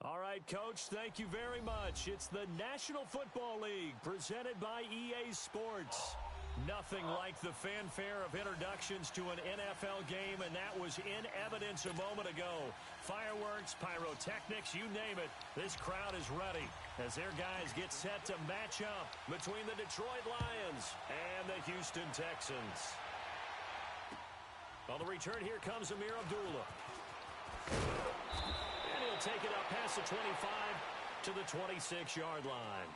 All right, Coach, thank you very much. It's the National Football League presented by EA Sports. Nothing like the fanfare of introductions to an NFL game, and that was in evidence a moment ago. Fireworks, pyrotechnics, you name it. This crowd is ready as their guys get set to match up between the Detroit Lions and the Houston Texans. On the return, here comes Amir Abdullah. And he'll take it up past the 25 to the 26-yard line.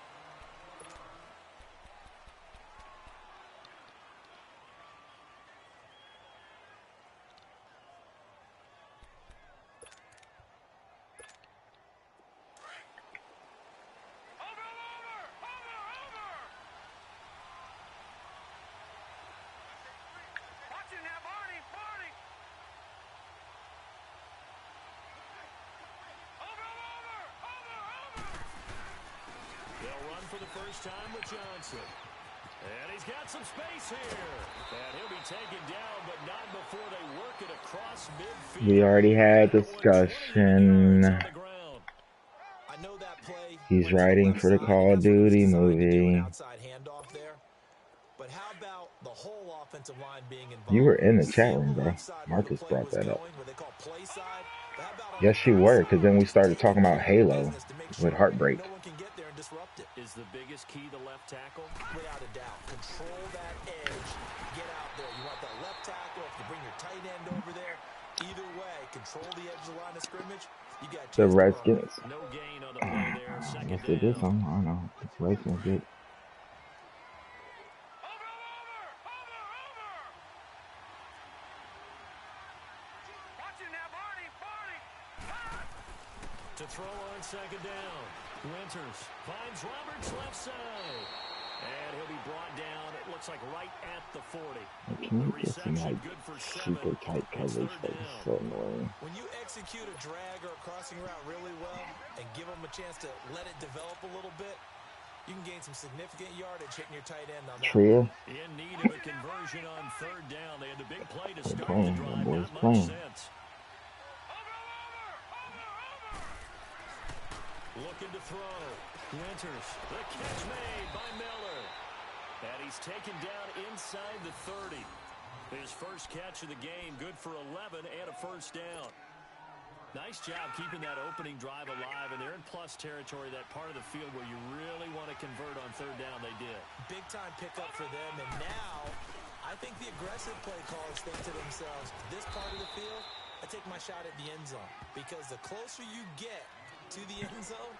For the first time with Johnson. And he's got some space here. And he'll be taken down, but not before they work it across midfield. We already had discussion. I know that play. He's writing for the Call of Duty movie. But how about the whole offensive line being involved? You were in the chat room, bro. Marcus brought that up. Yes, you were, because then we started talking about Halo with Heartbreak. Is the biggest key the left tackle? Without a doubt. Control that edge. Get out there. You want that left tackle. If you bring your tight end over there, either way, control the edge of the line of scrimmage. You got the Redskins. No gain on the play there. Yes, they did something. I don't know. The Redskins did. To throw on second down. Winters finds Roberts left side. And he'll be brought down, it looks like right at the 40. Can you get some like super tight coverage that is so annoying? When you execute a drag or a crossing route really well and give them a chance to let it develop a little bit, you can gain some significant yardage hitting your tight end on that. Trio. In need of a conversion on third down. They had the big play to start the drive. Not much sense. Looking to throw. Winters. The catch made by Miller. And he's taken down inside the 30. His first catch of the game. Good for 11 and a first down. Nice job keeping that opening drive alive. And they're in plus territory, that part of the field where you really want to convert on third down. They did. Big time pickup for them. And now, I think the aggressive play callers think to themselves, this part of the field, I take my shot at the end zone. Because the closer you get to the end zone,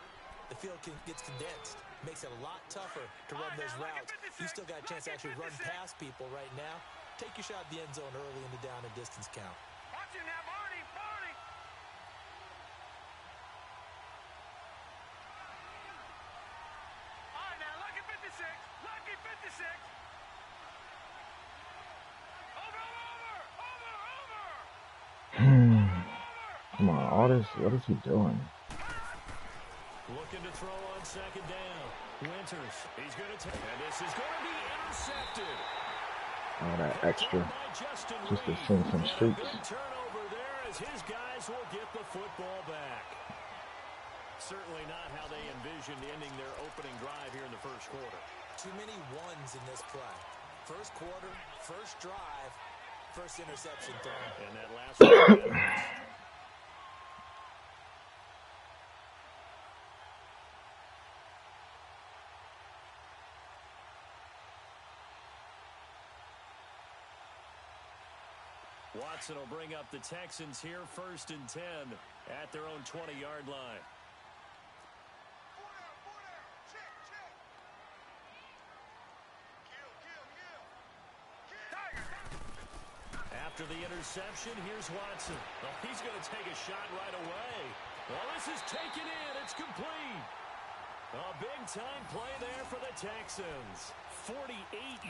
the field gets condensed. Makes it a lot tougher to run those routes. You still got a chance to actually run past people right now. Take your shot at the end zone early in the down and distance count. Watching that, Barney. All right, now, lucky 56. Lucky 56. Over. Come on, Otis, what is he doing? Looking to throw on second down. Winters, he's going to take, and this is going to be intercepted. All that extra, just to send some streaks. Good turnover there as his guys will get the football back. Certainly not how they envisioned ending their opening drive here in the first quarter. Too many ones in this play. First quarter, first drive, first interception thrown. And that last one. Watson will bring up the Texans here, 1st and 10 at their own 20-yard line. After the interception, here's Watson. Well, he's going to take a shot right away. Well, this is taken in. It's complete. A big-time play there for the Texans. 48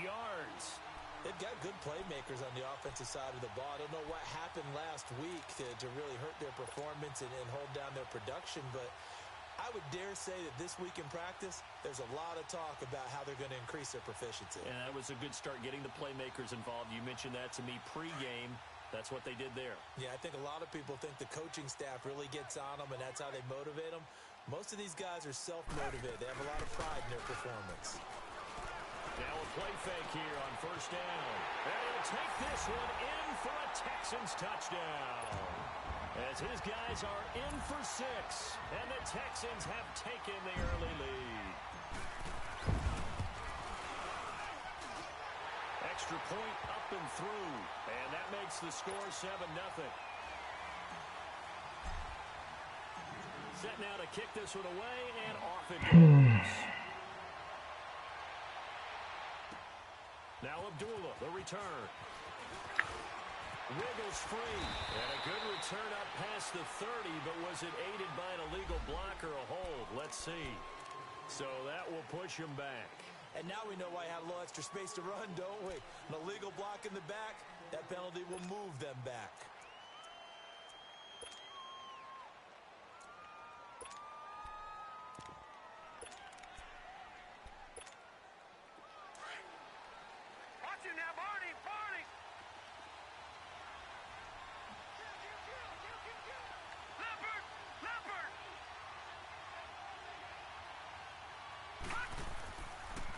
yards. They've got good playmakers on the offensive side of the ball. I don't know what happened last week to really hurt their performance and hold down their production, but I would dare say that this week in practice, there's a lot of talk about how they're going to increase their proficiency. And that was a good start, getting the playmakers involved. You mentioned that to me pregame. That's what they did there. Yeah, I think a lot of people think the coaching staff really gets on them, and that's how they motivate them. Most of these guys are self-motivated. They have a lot of pride in their performance. Now a play fake here on first down. And he'll take this one in for a Texans touchdown. As his guys are in for 6, and the Texans have taken the early lead. Extra point up and through, and that makes the score 7-0. Set now to kick this one away, and off it goes. Now Abdullah, the return. Wiggles free. And a good return up past the 30, but was it aided by an illegal block or a hold? Let's see. So that will push him back. And now we know why he had a little extra space to run, don't we? An illegal block in the back, that penalty will move them back.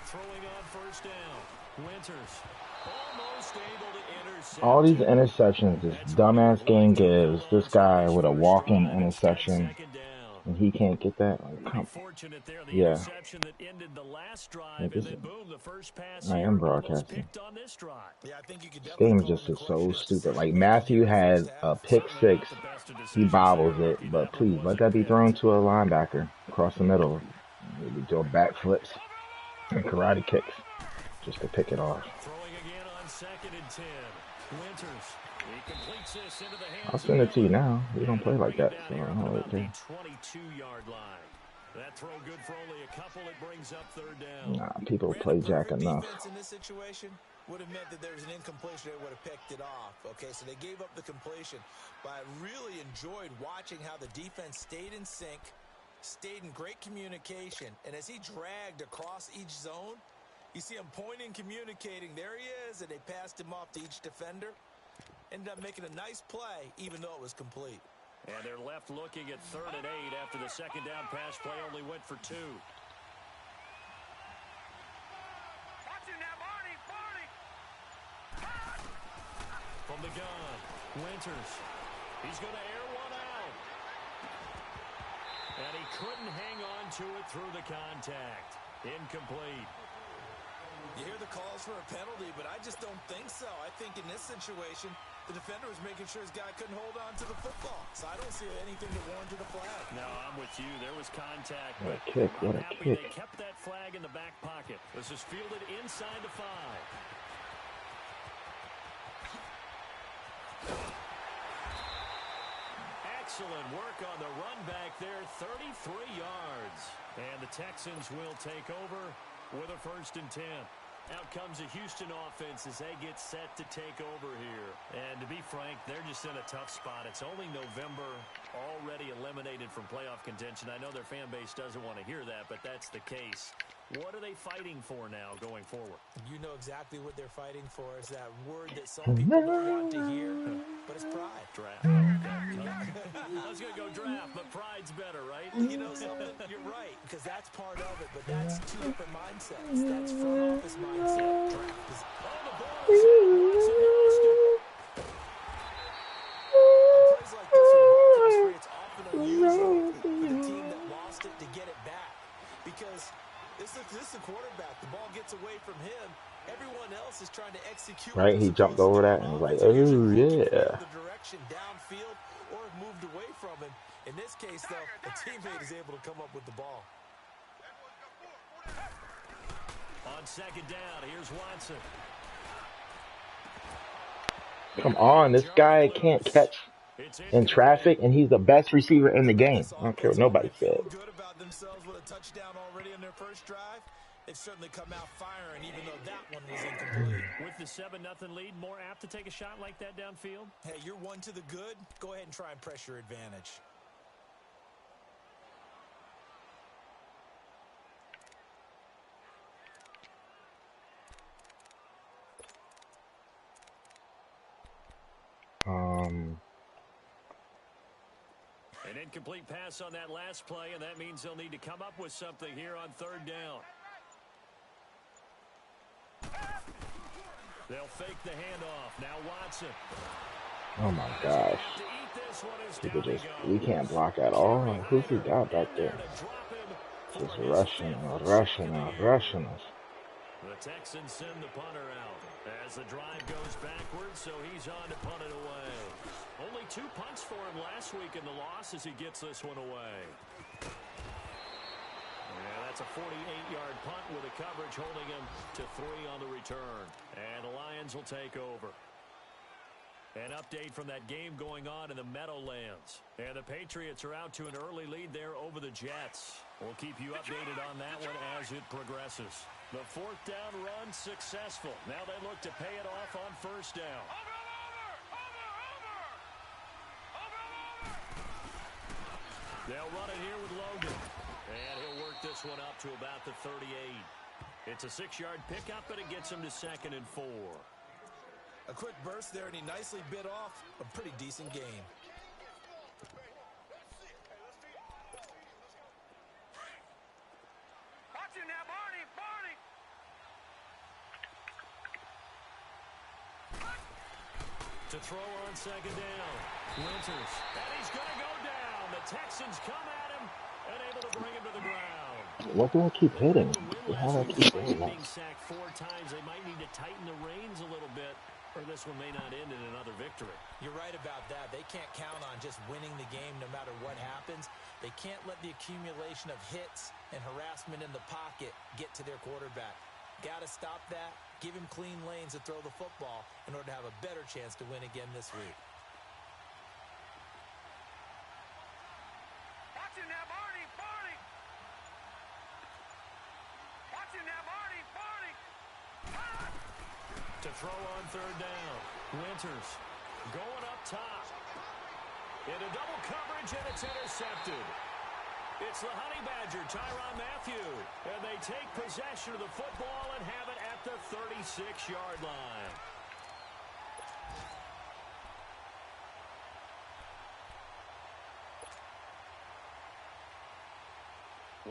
Throwing on first down. Winters almost able to intercept. All these interceptions this dumbass game gives this guy with a walk-in interception, and he can't get that. Like, come on. Yeah. I am broadcasting. This game is just so stupid. Like, Matthew had a pick 6. He bobbles it, but please let that be thrown to a linebacker across the middle. Maybe do backflips and karate kicks just to pick it off. Throwing again on 2nd and 10. Winters. He completes this into the hands. I'll send it to you now. We don't play like that. So I don't know what to do. 22-yard line. That throw good for only a couple. It brings up 3rd down. Nah, people play Jack enough. In this situation would have meant that there was an incompletion. They would have picked it off. Okay, so they gave up the completion. But I really enjoyed watching how the defense stayed in sync, stayed in great communication, and as he dragged across each zone, you see him pointing, communicating. There he is, and they passed him off to each defender. Ended up making a nice play, even though it was complete. And they're left looking at 3rd and 8 after the 2nd down pass play only went for 2. From the gun, Winters. He's going to air one out. And he couldn't hang on to it through the contact. Incomplete. You hear the calls for a penalty, but I just don't think so. I think in this situation, the defender was making sure his guy couldn't hold on to the football. So I don't see anything that warranted a flag. No, I'm with you. There was contact. What a kick. What a kick. They kept that flag in the back pocket. This is fielded inside the 5. Excellent work on the run back there, 33 yards. And the Texans will take over with a 1st and 10. Out comes the Houston offense as they get set to take over here. And to be frank, they're just in a tough spot. It's only November, already eliminated from playoff contention. I know their fan base doesn't want to hear that, but that's the case. What are they fighting for now going forward? You know exactly what they're fighting for. Is that word that some people don't want to hear, but it's pride. Draft. I was going to go draft, but pride's better, right? You know something? You're right, because that's part of it, but that's 2 different mindsets. That's front office mindset. Draft is... Oh, the ball is Watson lost it. On plays like this, when the ball comes free, it's often unusual for the team that lost it to get it back, because this is the quarterback. The ball gets away from him. Everyone else is trying to execute. Right? He jumped over that and was like, oh, yeah. The direction downfield or moved away from him. In this case, though, a teammate is able to come up with the ball. On 2nd down, here's Watson. Come on, this guy can't catch in traffic, and he's the best receiver in the game. I don't care what nobody said. Good about themselves with a touchdown already in their first drive. They've certainly come out firing, even though that one was incomplete. With the 7-0 lead, more apt to take a shot like that downfield? Hey, you're one to the good. Go ahead and try and press your advantage. An incomplete pass on that last play, and that means they'll need to come up with something here on third down. They'll fake the handoff. Now Watson. Oh my gosh. We can't block at all. Who's he got back there? Just rushing us. The Texans send the punter out as the drive goes backwards, so he's on to punt it away. Only 2 punts for him last week in the loss as he gets this one away. Yeah, that's a 48-yard punt with a coverage holding him to 3 on the return. And the Lions will take over. An update from that game going on in the Meadowlands. And the Patriots are out to an early lead there over the Jets. We'll keep you updated on that one as it progresses. The 4th down run successful. Now they look to pay it off on first down. They'll run it here with Logan. And he'll work this one up to about the 38. It's a 6-yard pickup, and it gets him to 2nd and 4. A quick burst there, and he nicely bit off a pretty decent game. Watch him now, Barney! To throw on 2nd down. Winters. And he's going to go down. The Texans come at him and able to bring him to the ground. What do I keep hitting? How do I keep hitting that? Being sacked 4 times, they might need to tighten the reins a little bit, or this one may not end in another victory. You're right about that. They can't count on just winning the game no matter what happens. They can't let the accumulation of hits and harassment in the pocket get to their quarterback. Got to stop that. Give him clean lanes to throw the football in order to have a better chance to win again this week. Watch him now, Barney! Watch him now, Barney! To throw on 3rd down. Winters going up top. Into double coverage, and it's intercepted. It's the Honey Badger, Tyrann Mathieu. And they take possession of the football and have it at the 36-yard line.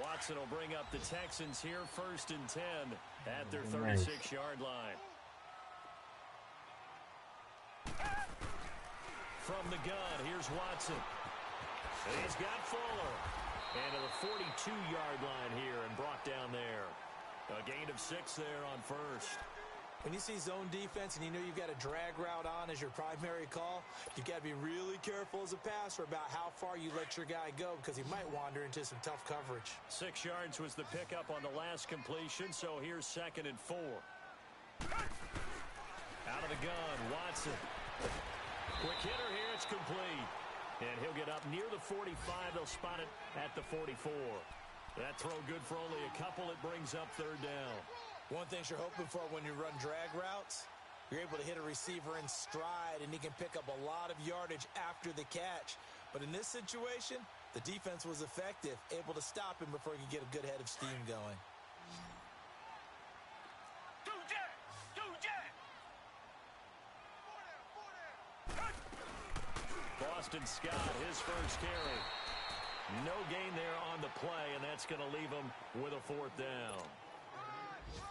Watson will bring up the Texans here 1st and 10 at their 36-yard line. From the gun, here's Watson. And he's got Fuller. And to the 42-yard line here and brought down there. A gain of 6 there on 1st. When you see zone defense and you know you've got a drag route on as your primary call, you've got to be really careful as a passer about how far you let your guy go because he might wander into some tough coverage. 6 yards was the pickup on the last completion, so here's 2nd and 4. Out of the gun, Watson. Quick hitter here, it's complete. And he'll get up near the 45. They'll spot it at the 44. That throw good for only a couple. It brings up 3rd down. One thing you're hoping for when you run drag routes, you're able to hit a receiver in stride, and he can pick up a lot of yardage after the catch. But in this situation, the defense was effective, able to stop him before he could get a good head of steam going. Boston Scott, his first carry. No gain there on the play, and that's going to leave him with a 4th down.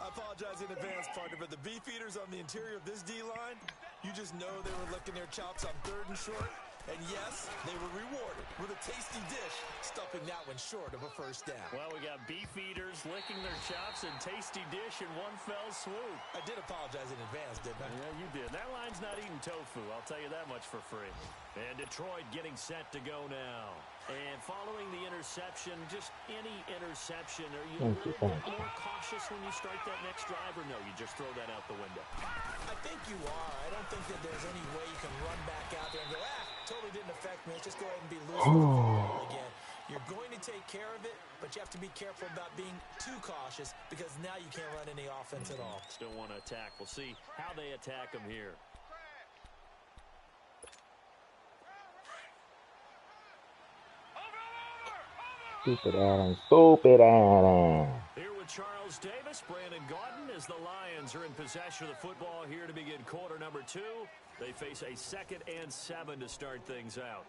I apologize in advance, partner, but the beef eaters on the interior of this D-line, you just know they were licking their chops on 3rd and short, And yes, they were rewarded with a tasty dish, stuffing that one short of a first down. Well, we got beef eaters licking their chops and tasty dish in one fell swoop. I did apologize in advance, didn't I? Yeah, you did. That line's not eating tofu, I'll tell you that much for free. And Detroit getting set to go now. And following the interception, just any interception, are you a little bit more cautious when you start that next drive, or no, you just throw that out the window? I think you are. I don't think that there's any way you can run back out there and go, totally didn't affect me. Let's just go ahead and be losing the football again. You're going to take care of it, but you have to be careful about being too cautious because now you can't run any offense at all. Still want to attack. We'll see how they attack them here. Stupid Adam. Stupid Adam. Here with Charles Davis, Brandon Gaudin, as the Lions are in possession of the football here to begin quarter number 2. They face a 2nd and 7 to start things out.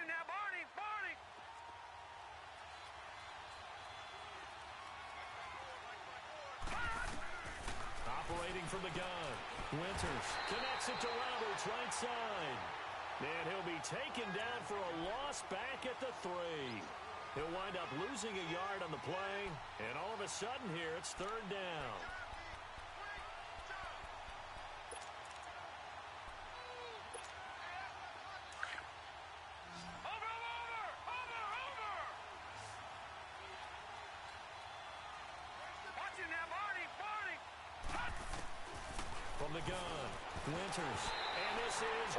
Now, Barney, Barney. Operating from the gun. Winters connects it to Roberts, right side. And he'll be taken down for a loss back at the 3. He'll wind up losing a yard on the play. And all of a sudden here, it's 3rd down. From the gun, Winters, and this is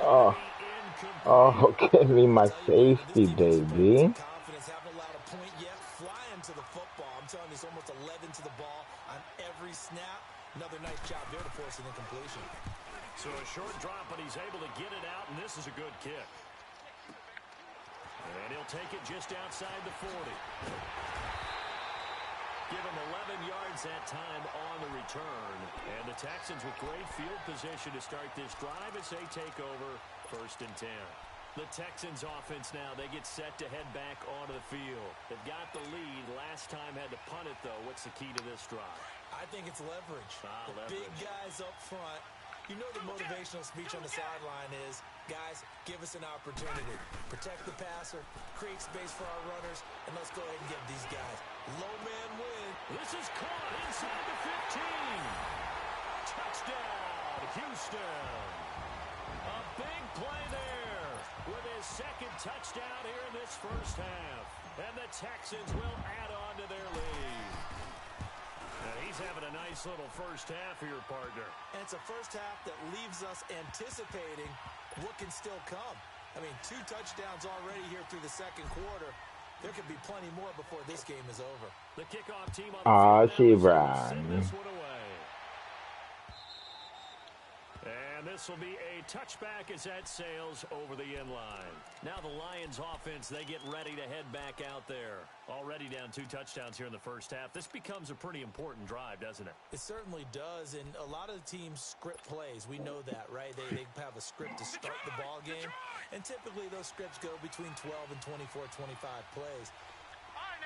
give me my safety, baby. Confidence, haven't allowed a point yet. Flying to the football. I'm telling you, it's almost 11 to the ball on every snap. Another nice job there to force an incompletion. So a short drop, but he's able to get it out, and this is a good kick. And he'll take it just outside the 40. Give him 11 yards that time on the return. And the Texans with great field position to start this drive as they take over 1st and 10. The Texans offense now, they get set to head back onto the field. They've got the lead. Last time had to punt it, though. What's the key to this drive? I think it's leverage. Leverage. Big guys up front. You know the motivational speech on the sideline is, guys, give us an opportunity. Protect the passer, create space for our runners, and let's go ahead and get these guys. Low man win. This is caught inside the 15. Touchdown, Houston. A big play there with his 2nd touchdown here in this first half. And the Texans will add on to their lead. Now he's having a nice little first half here, partner. And it's a first half that leaves us anticipating what can still come. I mean, 2 touchdowns already here through the 2nd quarter. There could be plenty more before this game is over. The kickoff team on the field now send this one away. And this will be a touchback as that sails over the end line. Now the Lions offense, they get ready to head back out there. Already down 2 touchdowns here in the first half. This becomes a pretty important drive, doesn't it? It certainly does, and a lot of the teams script plays. We know that, right? They have a script to start the ball game, and typically those scripts go between 12 and 24, 25 plays.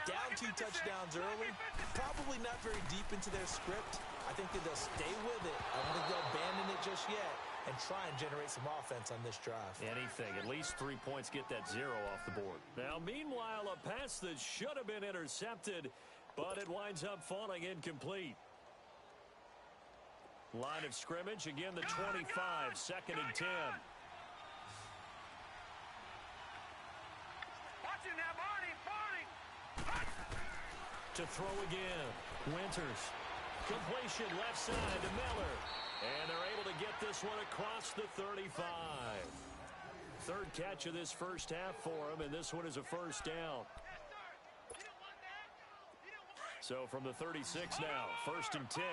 Down 2 touchdowns early, probably not very deep into their script. I think that they'll stay with it. I don't think they'll abandon it just yet and try and generate some offense on this drive. Anything. At least 3 points, get that 0 off the board. Now, meanwhile, a pass that should have been intercepted, but it winds up falling incomplete. Line of scrimmage, again, the 25, 2nd and 10. To throw again. Winters. Completion left side to Miller. And they're able to get this one across the 35. 3rd catch of this first half for him, and this one is a first down. So from the 36 now, 1st and 10.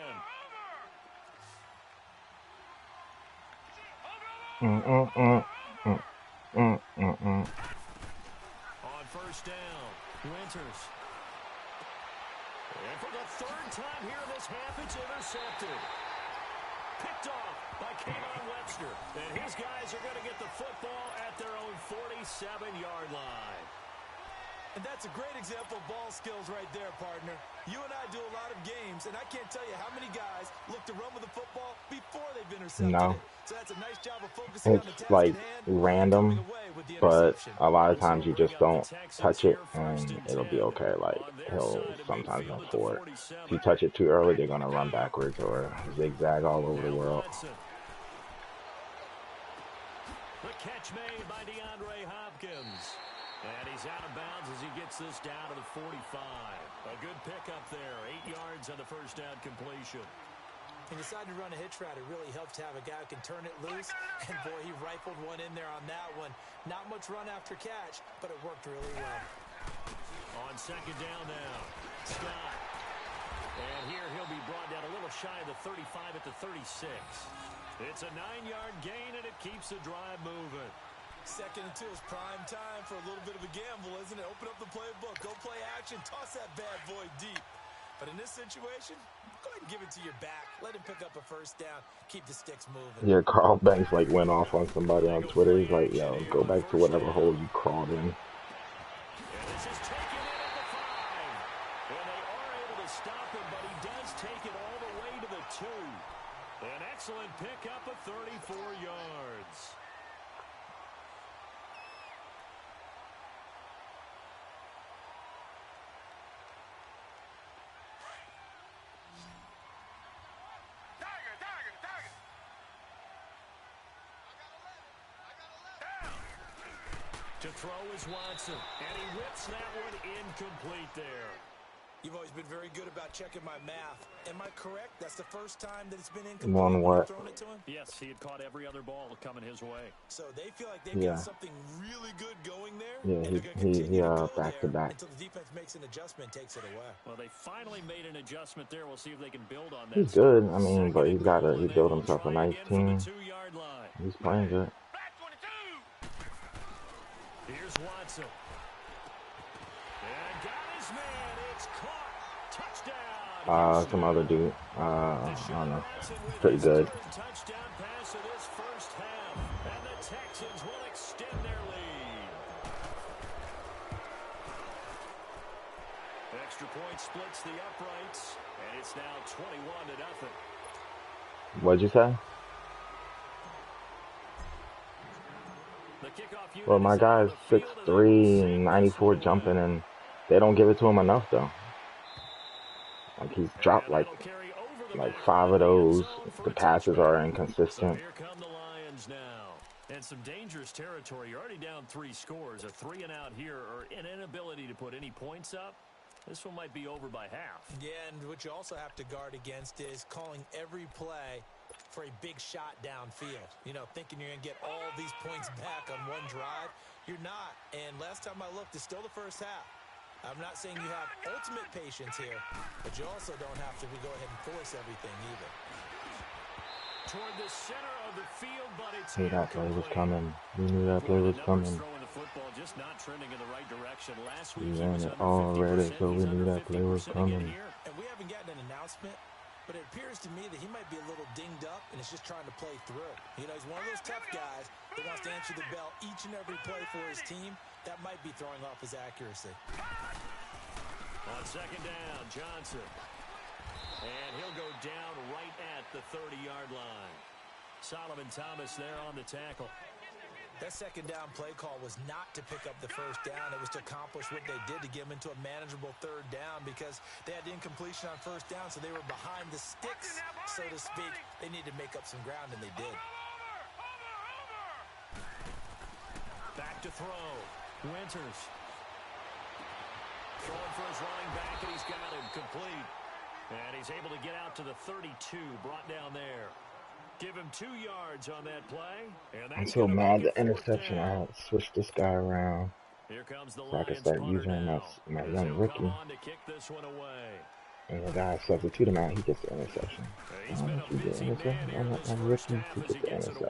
On 1st down, Winters. And for the third time here in this half, it's intercepted. Picked off by Kayvon Webster. And his guys are going to get the football at their own 47-yard line. And that's a great example of ball skills right there, partner. You and I do a lot of games, and I can't tell you how many guys look to run with the football before they've intercepted it. So that's a nice job of focusing on the task like at hand, random, but a lot of times you just don't touch it and it'll be okay. Like he'll sometimes go for it. If you touch it too early, they're gonna run backwards or zigzag all over the world. The catch made by DeAndre Hopkins. And he's out of bounds as he gets this down to the 45. A good pickup there. 8 yards on the first down completion. He decided to run a hitch route. It really helps to have a guy who can turn it loose. And, boy, he rifled one in there on that one. Not much run after catch, but it worked really well. On second down now, Scott. And here he'll be brought down a little shy of the 35 at the 36. It's a 9-yard gain, and it keeps the drive moving. Second and 2 is prime time for a little bit of a gamble, isn't it? Open up the playbook, go play action, toss that bad boy deep. But in this situation, go ahead and give it to your back. Let him pick up a first down. Keep the sticks moving. Yeah, Carl Banks like went off on somebody on Twitter. He's like, yo, go back to whatever hole you crawled in. And this is taken in at the 5. And they are able to stop him, but he does take it all the way to the 2. An excellent pickup of 34 yards. To throw is Watson, and he whips that one incomplete there. You've always been very good about checking my math. Am I correct? That's the first time that it's been incomplete. On what? Thrown it to him? Yes, he had caught every other ball coming his way. So they feel like they've got something really good going there. Yeah, he back to back. Until the defense makes an adjustment, takes it away. Well, they finally made an adjustment there. We'll see if they can build on that. He's good. I mean, but he built himself a nice team. He's playing good. Here's Watson. And got his man. It's caught. Touchdown. Some other dude. I don't know. Pretty good. Touchdown pass of this first half. And the Texans will extend their lead. Extra point splits the uprights. And it's now 21-0. What'd you say? Well, my guy's 6'3", and 94 jumping, and they don't give it to him enough, though. Like, he's dropped, like 5 of those. The passes are inconsistent. Here come the Lions now. And some dangerous territory. You're already down 3 scores. A 3-and-out here, or an inability to put any points up. This one might be over by half. Yeah, and what you also have to guard against is calling every play for a big shot downfield. You know, thinking you're going to get all these points back on one drive. You're not. And last time I looked, it's still the first half. I'm not saying you have ultimate patience here, but you also don't have to go ahead and force everything either. Toward the center of the field, but it's Hey, that play was coming. We knew that play was coming. The football just not trending in the right direction. Last We week ran it already, so we knew that play was coming. And we haven't gotten an announcement, but it appears to me that he might be a little dinged up and is just trying to play through. You know, he's one of those tough guys that wants to answer the bell each and every play for his team. That might be throwing off his accuracy. On second down, Johnson. And he'll go down right at the 30-yard line. Solomon Thomas there on the tackle. That second down play call was not to pick up the first down. It was to accomplish what they did to get them into a manageable third down because they had incompletion on first down, so they were behind the sticks, so to speak. They needed to make up some ground, and they did. Back to throw. Winters. Throwing for his running back, and he's got him complete. And he's able to get out to the 32, brought down there. Give him 2 yards on that play. And I'm so mad the interception. I had to switch this guy around so I can start using him as my young rookie. And the guy substitute him out, he gets the interception. I don't know if he gets the interception. I'm not my rookie, he gets the interception.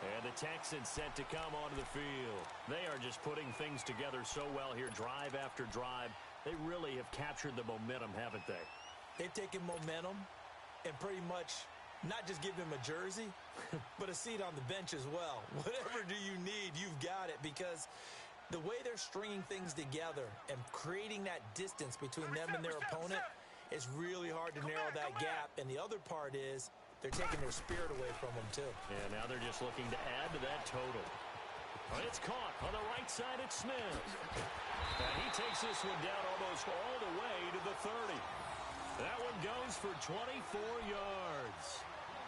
And the Texans set to come onto the field. They are just putting things together so well here, drive after drive. They really have captured the momentum, haven't they? They've taken momentum and pretty much not just give him a jersey, but a seat on the bench as well. Whatever do you need, you've got it, because the way they're stringing things together and creating that distance between them and their opponent, it's really hard to narrow that gap. And the other part is they're taking their spirit away from them, too. And now they're just looking to add to that total. It's caught on the right side. It's Smith. And he takes this one down almost all the way to the 30. That one goes for 24 yards.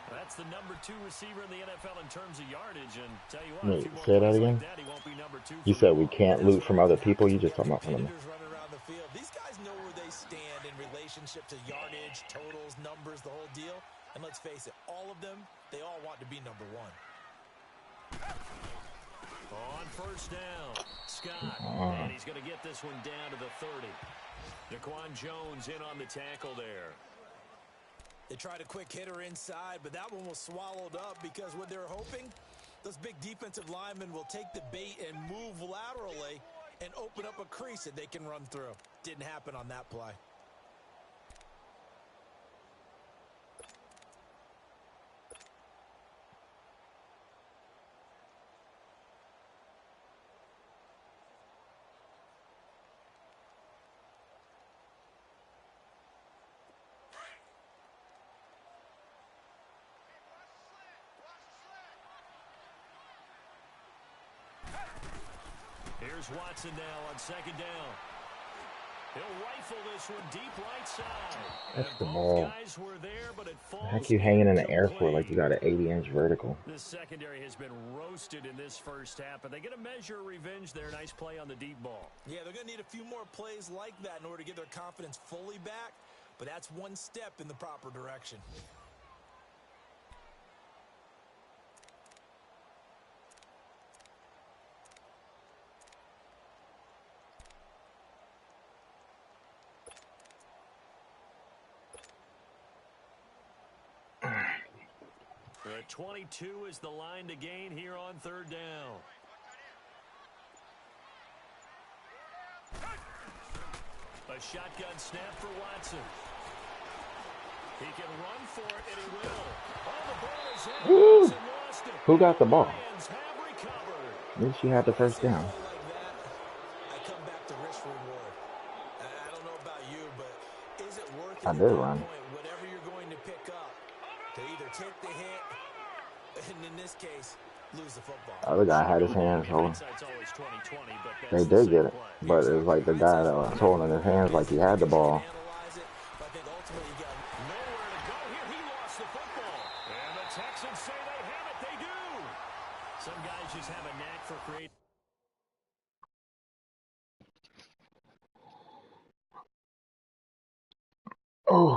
That's the number 2 receiver in the NFL in terms of yardage. And tell you what, if you say that again? like that, he won't be number 2. You said we can't loot from other people. You just talking about from them. Running around the field. These guys know where they stand in relationship to yardage, totals, numbers, the whole deal. And let's face it, all of them, they all want to be number 1. On first down, Scott. And he's going to get this one down to the 30. Daquan Jones in on the tackle there. They tried a quick hitter inside, but that one was swallowed up because what they're hoping, those big defensive linemen will take the bait and move laterally and open up a crease that they can run through. Didn't happen on that play. Here's Watson now on second down. He'll rifle this one deep right side. That's the both ball. guys were there, but it falls. Heck, you hanging in the air for incomplete. like you got an 80-inch vertical. This secondary has been roasted in this first half, and they get a measure of revenge there. Nice play on the deep ball. Yeah, they're going to need a few more plays like that in order to get their confidence fully back, but that's one step in the proper direction. The 22 is the line to gain here on third down. A shotgun snap for Watson. He can run for it, and he will. Oh, the ball is in. Woo! Watson lost it. Who got the ball? Lions have recovered. At least you had the first down. Like that, I come back to risk reward. I don't know about you, but is it worth it I at did that run. point, whatever you're going to pick up, to either take the hit, and in this case, lose the football? The other guy had his hands holding. Hindsight's always 20/20, but that's They the did same get it, play. but it was like the guy that was holding his hands like he had the ball. Analyze it, but I think ultimately you got Nowhere to go here. He lost the football. And the Texans say they have it. They do. Some guys just have a knack for creating. Oh,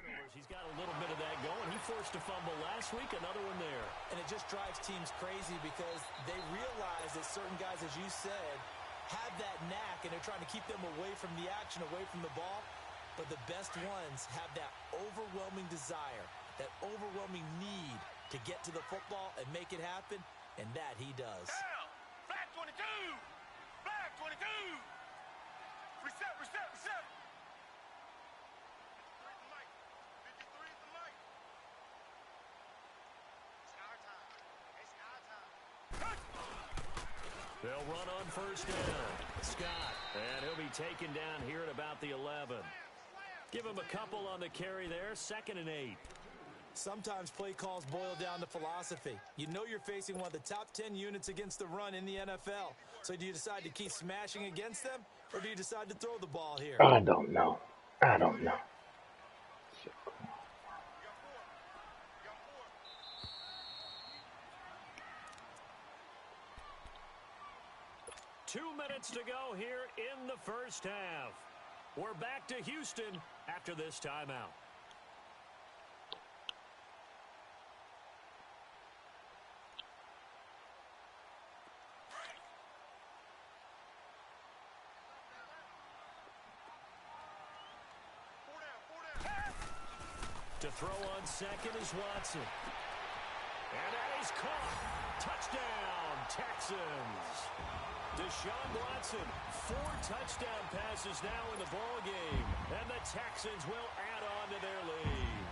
Turnovers. He's got a little bit of that going. He forced a fumble last week. Another one there. And it just drives teams crazy because they realize that certain guys, as you said, have that knack, and they're trying to keep them away from the action, away from the ball. But the best ones have that overwhelming desire, that overwhelming need to get to the football and make it happen, and that he does. Down. Flag 22. Flag 22. Reset, reset, reset. 53 is the mic. 53 is the mic. It's our time. It's our time. They'll run on first down. Scott. And he'll be taken down here at about the 11. Give him a couple on the carry there. 2nd and 8. Sometimes play calls boil down to philosophy. You know you're facing one of the top 10 units against the run in the NFL. So do you decide to keep smashing against them, or do you decide to throw the ball here? I don't know. I don't know. Two minutes to go here in the first half. We're back to Houston after this timeout. To throw on second is Watson. And that is caught. Touchdown, Texans. Deshaun Watson, 4 touchdown passes now in the ball game. And the Texans will add on to their lead.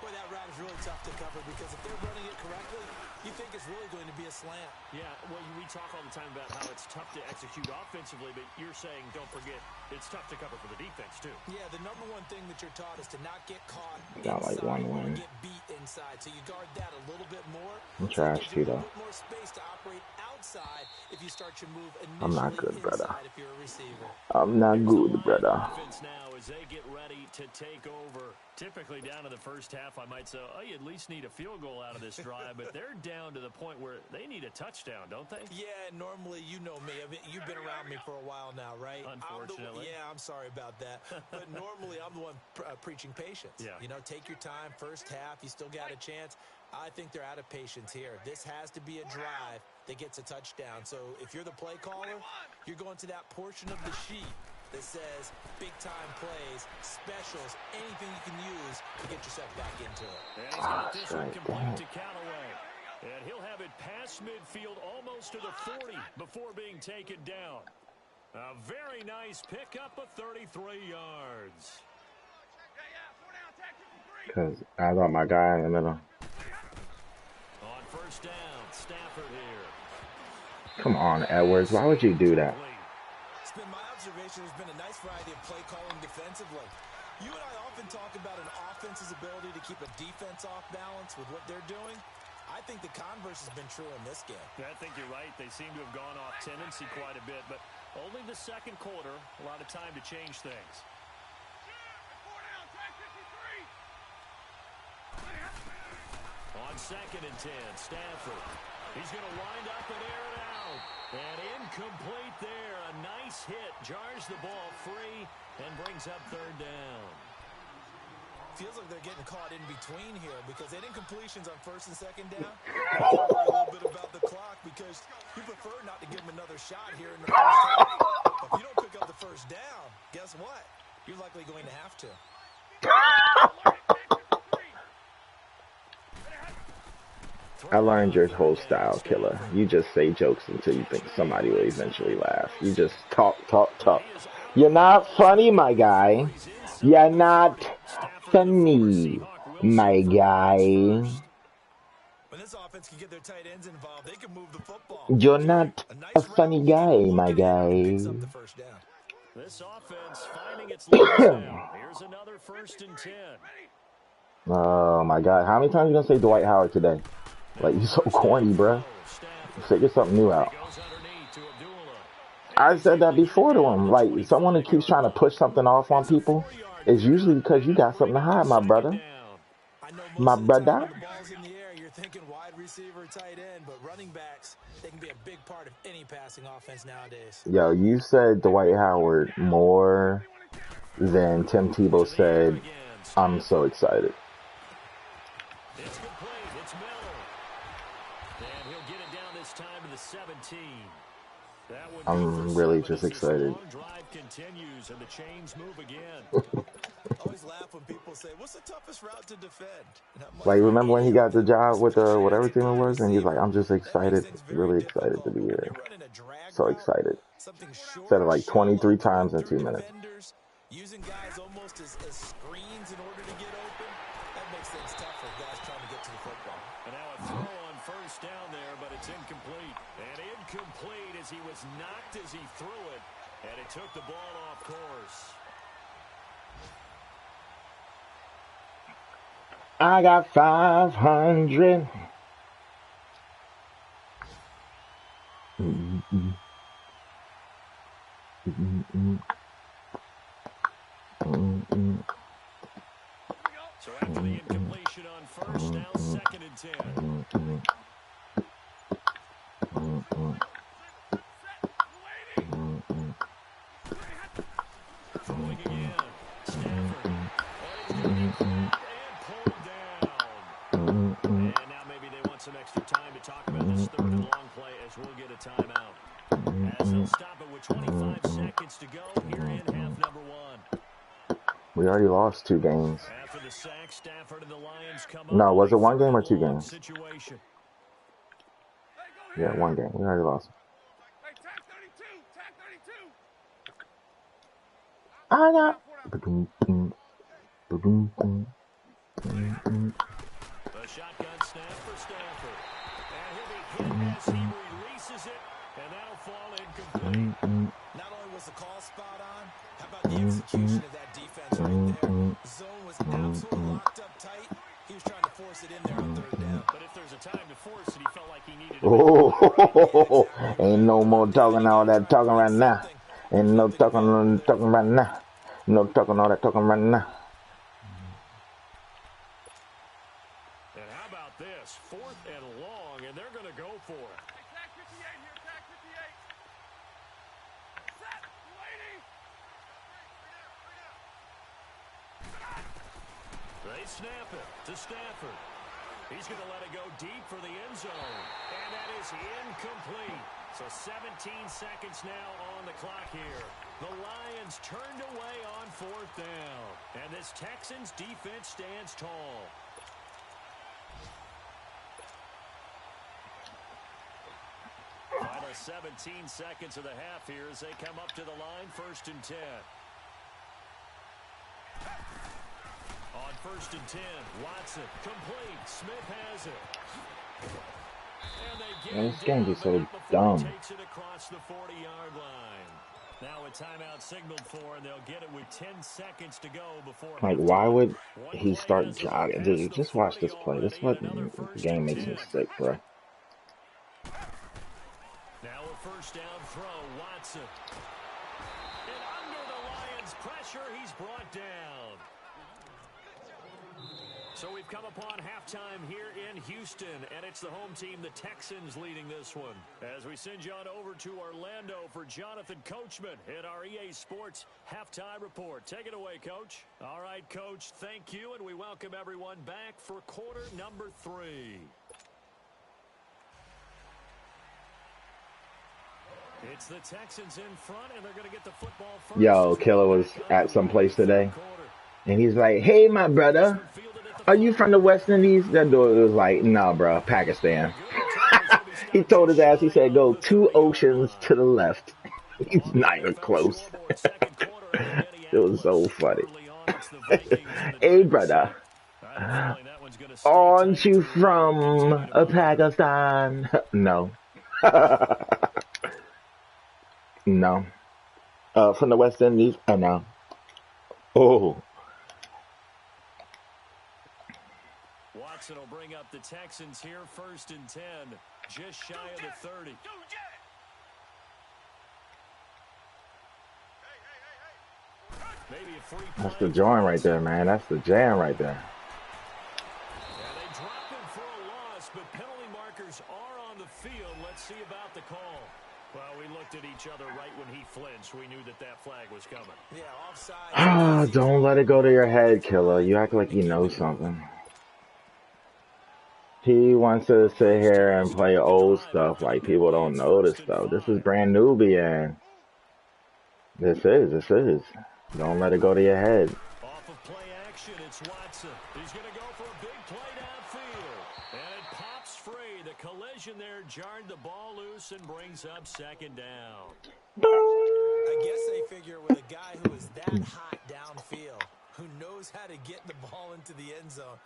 Boy, that route is really tough to cover because if they're running it correctly, you think it's really going to be a slant. Yeah, well, we talk all the time about how it's tough to execute offensively, but you're saying, don't forget, it's tough to cover for the defense, too. Yeah, the number one thing that you're taught is to not get caught Got like inside one or win. get beat inside. So you guard that a little bit more. I'm trash too, though. A little bit more space to operate outside if you start your move initially I'm not good, brother. inside if you're a receiver. I'm not good, brother. Offense now as they get ready to take over. Typically down to the first half, I might say, oh, you at least need a field goal out of this drive, but they're down to the point where they need a touchdown, don't they? Yeah, normally, you know me. I mean, you've been around me for a while now, right? Unfortunately. I'm sorry about that. But normally, I'm the one preaching patience. Yeah. You know, take your time. First half, you still got a chance. I think they're out of patience here. This has to be a drive that gets a touchdown. So if you're the play caller, you're going to that portion of the sheet that says big-time plays, specials, anything you can use to get yourself back into it. And he's got this one complete to Callaway. And he'll have it past midfield almost to the 40 before being taken down. A very nice pickup of 33 yards. Because I got my guy in the middle. On first down, Stafford here. Come on, Edwards. Why would you do that? It's been my observation. There's been a nice variety of play calling defensively. You and I often talk about an offense's ability to keep a defense off balance with what they're doing. I think the converse has been true in this game. I think you're right. They seem to have gone off tendency quite a bit, but only the second quarter, a lot of time to change things. On second and 10, Stafford. He's going to wind up and air it out. And incomplete there. A nice hit. Jars the ball free and brings up third down. Feels like they're getting caught in between here because they didn't completions on first and second down. A little bit about the clock because you prefer not to give them another shot here in the first half. If you don't pick up the first down, guess what? You're likely going to have to. I learned your whole style, killer. You just say jokes until you think somebody will eventually laugh. You just talk. You're not funny, my guy. You're not funny, my guy. When this offense can get their tight ends involved, they can move the football. You're not a funny guy, my guy. This offense finding its legs now. Here's another first and 10. Oh my God! How many times are you gonna say Dwight Howard today? Like, you're so corny, bruh. Figure something new out. I said that before to him. Like, someone that keeps trying to push something off on people is usually because you got something to hide, my brother. My brother. You're thinking wide receiver, tight end, but running backs, they can be a big part of any passing offense nowadays. Yo, you said Dwight Howard more than Tim Tebow said, I'm so excited. It's complete. It's Miller. And he'll get it down this time to the 17. I'm really just excited. Drive continues and the chains move again. Always laugh when people say, what's the toughest route to defend? Like, remember when he got the job with whatever team it was, and he's like, I'm just excited, really excited to be here. So excited. Said it like 23 times in 2 minutes. Using guys almost as screens in order to get open. That makes things tough for guys trying to get to the football. And now a throw on first down there, but it's incomplete. And incomplete as he was knocked as he threw it. And it took the ball off course. I got 500. So after the incompletion on first, now second and 10. Throwing again. Stafford. And pulled down. And now maybe they want some extra time to talk about this third and long play as we'll get a timeout. As they'll stop it with 25 seconds to go here in half number 1. We We already lost 2 games. After the sack, Stafford and the Lions come No, up was it with a 1 game or 2 third and long games? situation. Yeah, 1 game. We already lost. I got. The shotgun snap for Stafford. And he'll be hit as he releases it, and that'll fall incomplete. Not only was the call spot on, how about the execution of that defense right there? Zone was absolutely locked up tight. He was trying to force it in there on third down. But if there's a time to force it, he felt like he needed to. Oh, ain't no more talking all that talking right now. Ain't no talking right now. No talking all that talking right now. And how about this? 4th and long, and they're going to go for it. They snap it to Stafford. He's going to let it go deep for the end zone. And that is incomplete. So 17 seconds now on the clock here. The Lions turned away on 4th down. And this Texans defense stands tall. Final 17 seconds of the half here as they come up to the line, 1st and 10. On 1st and 10, Watson complete. Smith has it. And they get This game is so dumb. dumb. Takes it across the 40-yard line. Now a timeout signaled for, and they'll get it with 10 seconds to go before. Like, why would he start jogging? Dude, just watch this play. This game makes me sick, bro. Now a 1st down throw, Watson. And under the Lions' pressure, he's brought down. So we've come upon halftime here in Houston, and it's the home team, the Texans, leading this one. As we send you on over to Orlando for Jonathan Coachman at our EA Sports Halftime Report. Take it away, Coach. All right, Coach, thank you, and we welcome everyone back for quarter number 3. It's the Texans in front, and they're going to get the football first. Yo, Killer was at some place today, and he's like, "Hey, my brother, are you from the West Indies?" That dude was like, "Nah, bro, Pakistan." He told his ass, he said, "Go 2 oceans to the left." He's not even close. It was so funny. Hey, brother, aren't you from Pakistan? No. No. From the West Indies? No. Oh. Watson will bring up the Texans here, 1st and 10, just shy of the 30. Maybe a free play. That's the joint right there, man. That's the jam right there. Yeah, they dropped him for a loss, but penalty markers are on the field. Let's see about the call. Well, we looked at each other right when he flinched. We knew that flag was coming. Yeah, offside. Ah, don't let it go to your head, Killer. You act like you know something. He wants to sit here and play old stuff like people don't know this stuff. This is brand new, BN. This is. Don't let it go to your head. Off of play action, it's Watson. He's going to go for a big play downfield. And it pops free. The collision there jarred the ball loose and brings up 2nd down. I guess they figure with a guy who is that hot downfield, who knows how to get the ball into the end zone,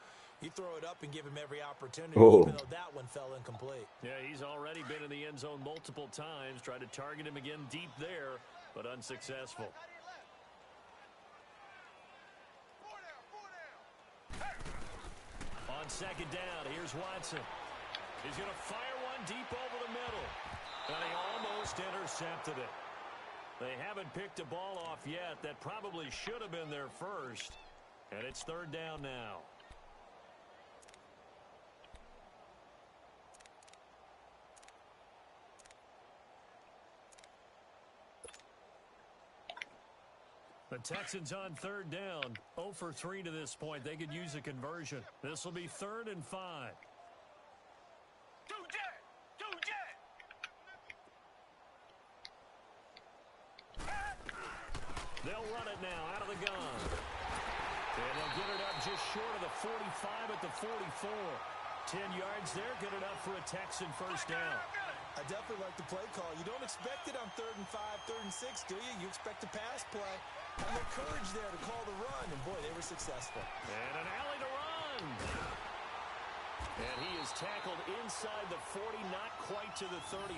you throw it up and give him every opportunity, even though that one fell incomplete. Yeah, he's already been in the end zone multiple times. Tried to target him again deep there, but unsuccessful. On 2nd down, here's Watson. He's going to fire one deep over the middle. And he almost intercepted it. They haven't picked a ball off yet. That probably should have been their first. And it's 3rd down now. The Texans on 3rd down, 0 for 3 to this point. They could use a conversion. This will be 3rd and 5. They'll run it now out of the gun. short of the 45 at the 44. 10 yards there, good enough for a Texan first down. I definitely like the play call. You don't expect it on 3rd and 5, 3rd and 6, do you? You expect a pass play. And the courage there to call the run, and boy, they were successful. And an alley to run. And he is tackled inside the 40, not quite to the 35.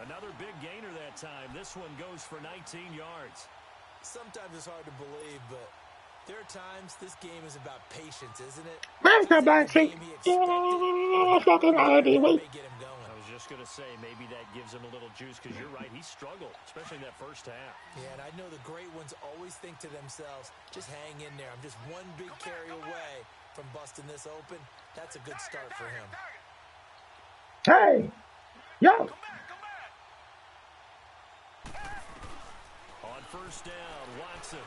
Another big gainer that time. This one goes for 19 yards. Sometimes it's hard to believe, but there are times this game is about patience, isn't it? Where's the black sheep? May get him going. I was just going to say, maybe that gives him a little juice, because you're right, he struggled, especially in that first half. Yeah, and I know the great ones always think to themselves, just hang in there. I'm just one big carry away from busting this open. That's a good start for him. Hey! Yo! On first down, Watson.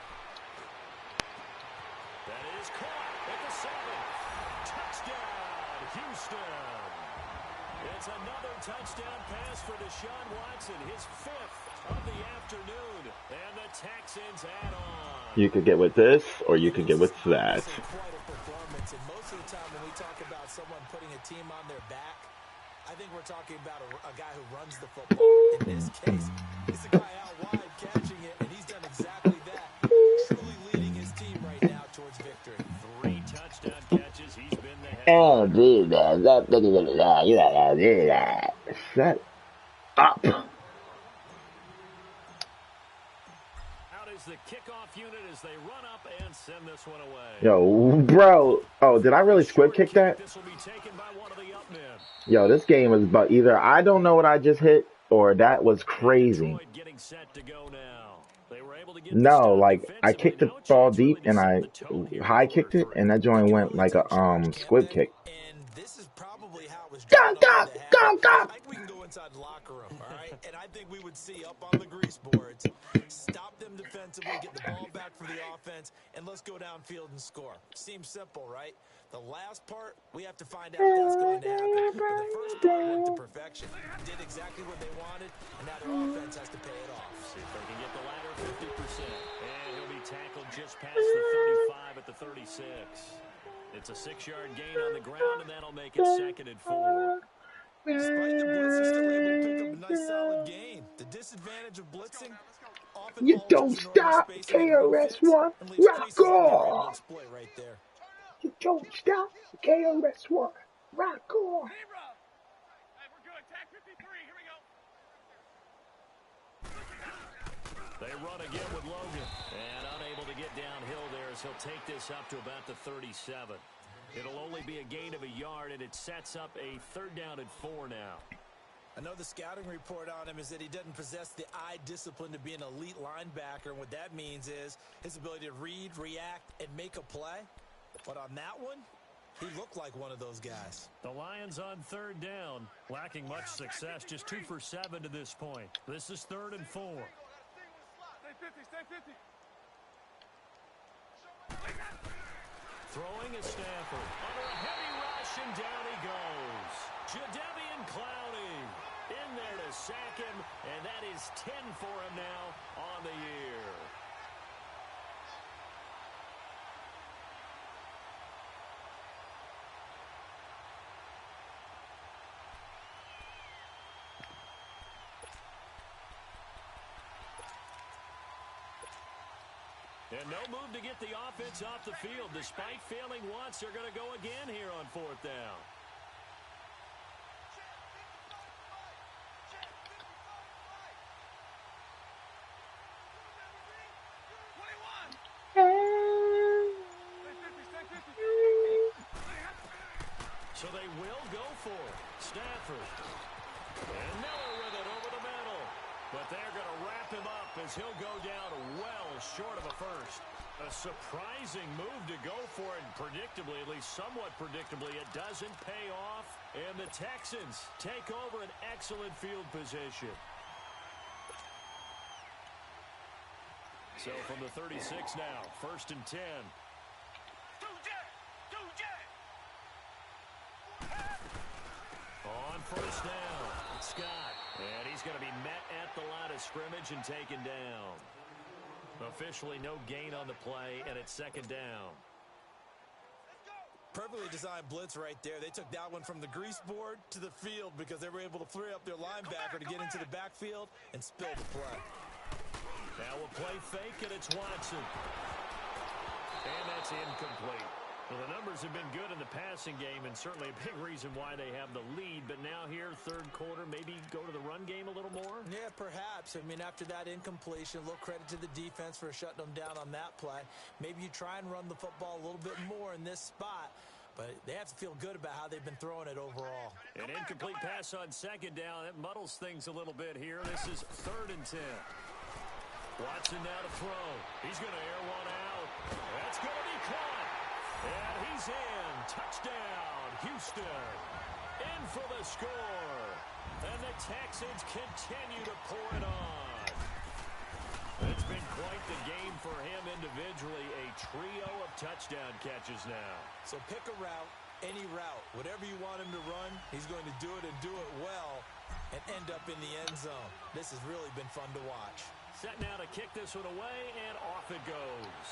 That is caught at the 7. Touchdown, Houston. It's another touchdown pass for Deshaun Watson, his 5th of the afternoon. And the Texans add on. You could get with this, or you could get with that. Quite a performance, and most of the time when we talk about someone putting a team on their back, I think we're talking about a guy who runs the football. In this case, it's a guy out wide catching it, and he's done exactly that, truly leading his team right now towards victory. 3 touchdown catches. He's been the head. Oh, dude, you gotta do that. Shut up. Out is the kickoff unit as they run up and send this one away. Yo, bro. Oh, did I really squib kick that? This will be taken by one of the up men. Yo, this game is about either I don't know what I just hit, or that was crazy. Getting set to go now. They were able to get No, like, I kicked the ball deep, and I high kicked it, and that joint went like a squib kick. And this is probably how it was Go, drawn go, up to go, happen. go. I think we can go inside the locker room, all right? And I think we would see up on the grease boards, stop them defensively, get the ball back for the offense, and let's go downfield and score. Seems simple, right? The last part, we have to find out if that's going to happen. But the first part went to perfection. Did exactly what they wanted, and now their offense has to pay it off. See if they can get the ladder 50%. And he'll be tackled just past the 35 at the 36. It's a 6-yard gain on the ground, and that'll make it 2nd and 4. Despite the blitz, they're still able to pick up a nice solid gain. The disadvantage of blitzing, often You don't stop, KRS-One. Rock on. exploit right there. You don't stop, KRS-One. Rock on. Hey, we're good. Tag 53. Here we go. They run again with Logan. And unable to get downhill there as he'll take this up to about the 37. It'll only be a gain of a yard, and it sets up a 3rd down and 4 now. I know the scouting report on him is that he doesn't possess the eye discipline to be an elite linebacker. And what that means is his ability to read, react, and make a play. But on that one, he looked like one of those guys. The Lions on 3rd down, lacking much success, just 2 for 7 to this point. This is 3rd and 4. Stay 50, stay 50. Throwing is Stafford. Under a heavy rush, and down he goes. Jadeveon Clowney in there to sack him, and that is 10 for him now on the year. And no move to get the offense off the field. Despite failing once, they're going to go again here on 4th down. So they will go for it. Stafford. And Miller with it over the middle. But they're going to wrap him up as he'll go down well short of a first. A surprising move to go for it, and predictably, at least somewhat predictably, it doesn't pay off. And the Texans take over an excellent field position. So from the 36 now, 1st and 10. On first down, Scott. And he's going to be met at the line of scrimmage and taken down. Officially no gain on the play, and it's 2nd down. Perfectly designed blitz right there. They took that one from the grease board to the field because they were able to free up their linebacker to get into the backfield and spill the play. Now a play fake, and it's Watson. And that's incomplete. Well, the numbers have been good in the passing game, and certainly a big reason why they have the lead. But now here, third quarter, maybe go to the run game a little more? Yeah, perhaps. I mean, after that incompletion, a little credit to the defense for shutting them down on that play. Maybe you try and run the football a little bit more in this spot. But they have to feel good about how they've been throwing it overall. An incomplete pass on second down. That muddles things a little bit here. This is 3rd and 10. Watson now to throw. He's going to air one out. That's going to be caught. And he's in. Touchdown, Houston. In for the score. And the Texans continue to pour it on. It's been quite the game for him individually. A trio of touchdown catches now. So pick a route, any route. Whatever you want him to run, he's going to do it and do it well and end up in the end zone. This has really been fun to watch. Set now to kick this one away, and off it goes.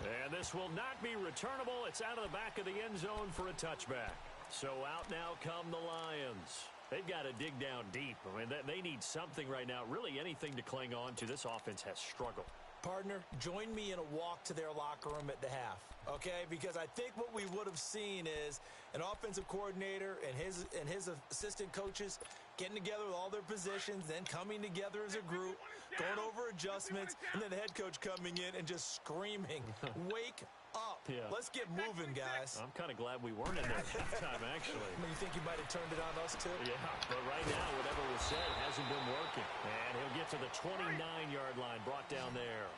And this will not be returnable. It's out of the back of the end zone for a touchback. So out now come the Lions. They've got to dig down deep. I mean, they need something right now, really anything to cling on to. This offense has struggled. Partner, join me in a walk to their locker room at the half, okay? Because I think what we would have seen is an offensive coordinator and his assistant coaches getting together with all their positions, then coming together as a group, going over adjustments, and then the head coach coming in and just screaming, wake up. Yeah. Let's get moving, guys. I'm kind of glad we weren't in there at that time, actually. I mean, you think you might have turned it on us, too? Yeah, but right now, whatever was said hasn't been working. And he'll get to the 29-yard line, brought down there.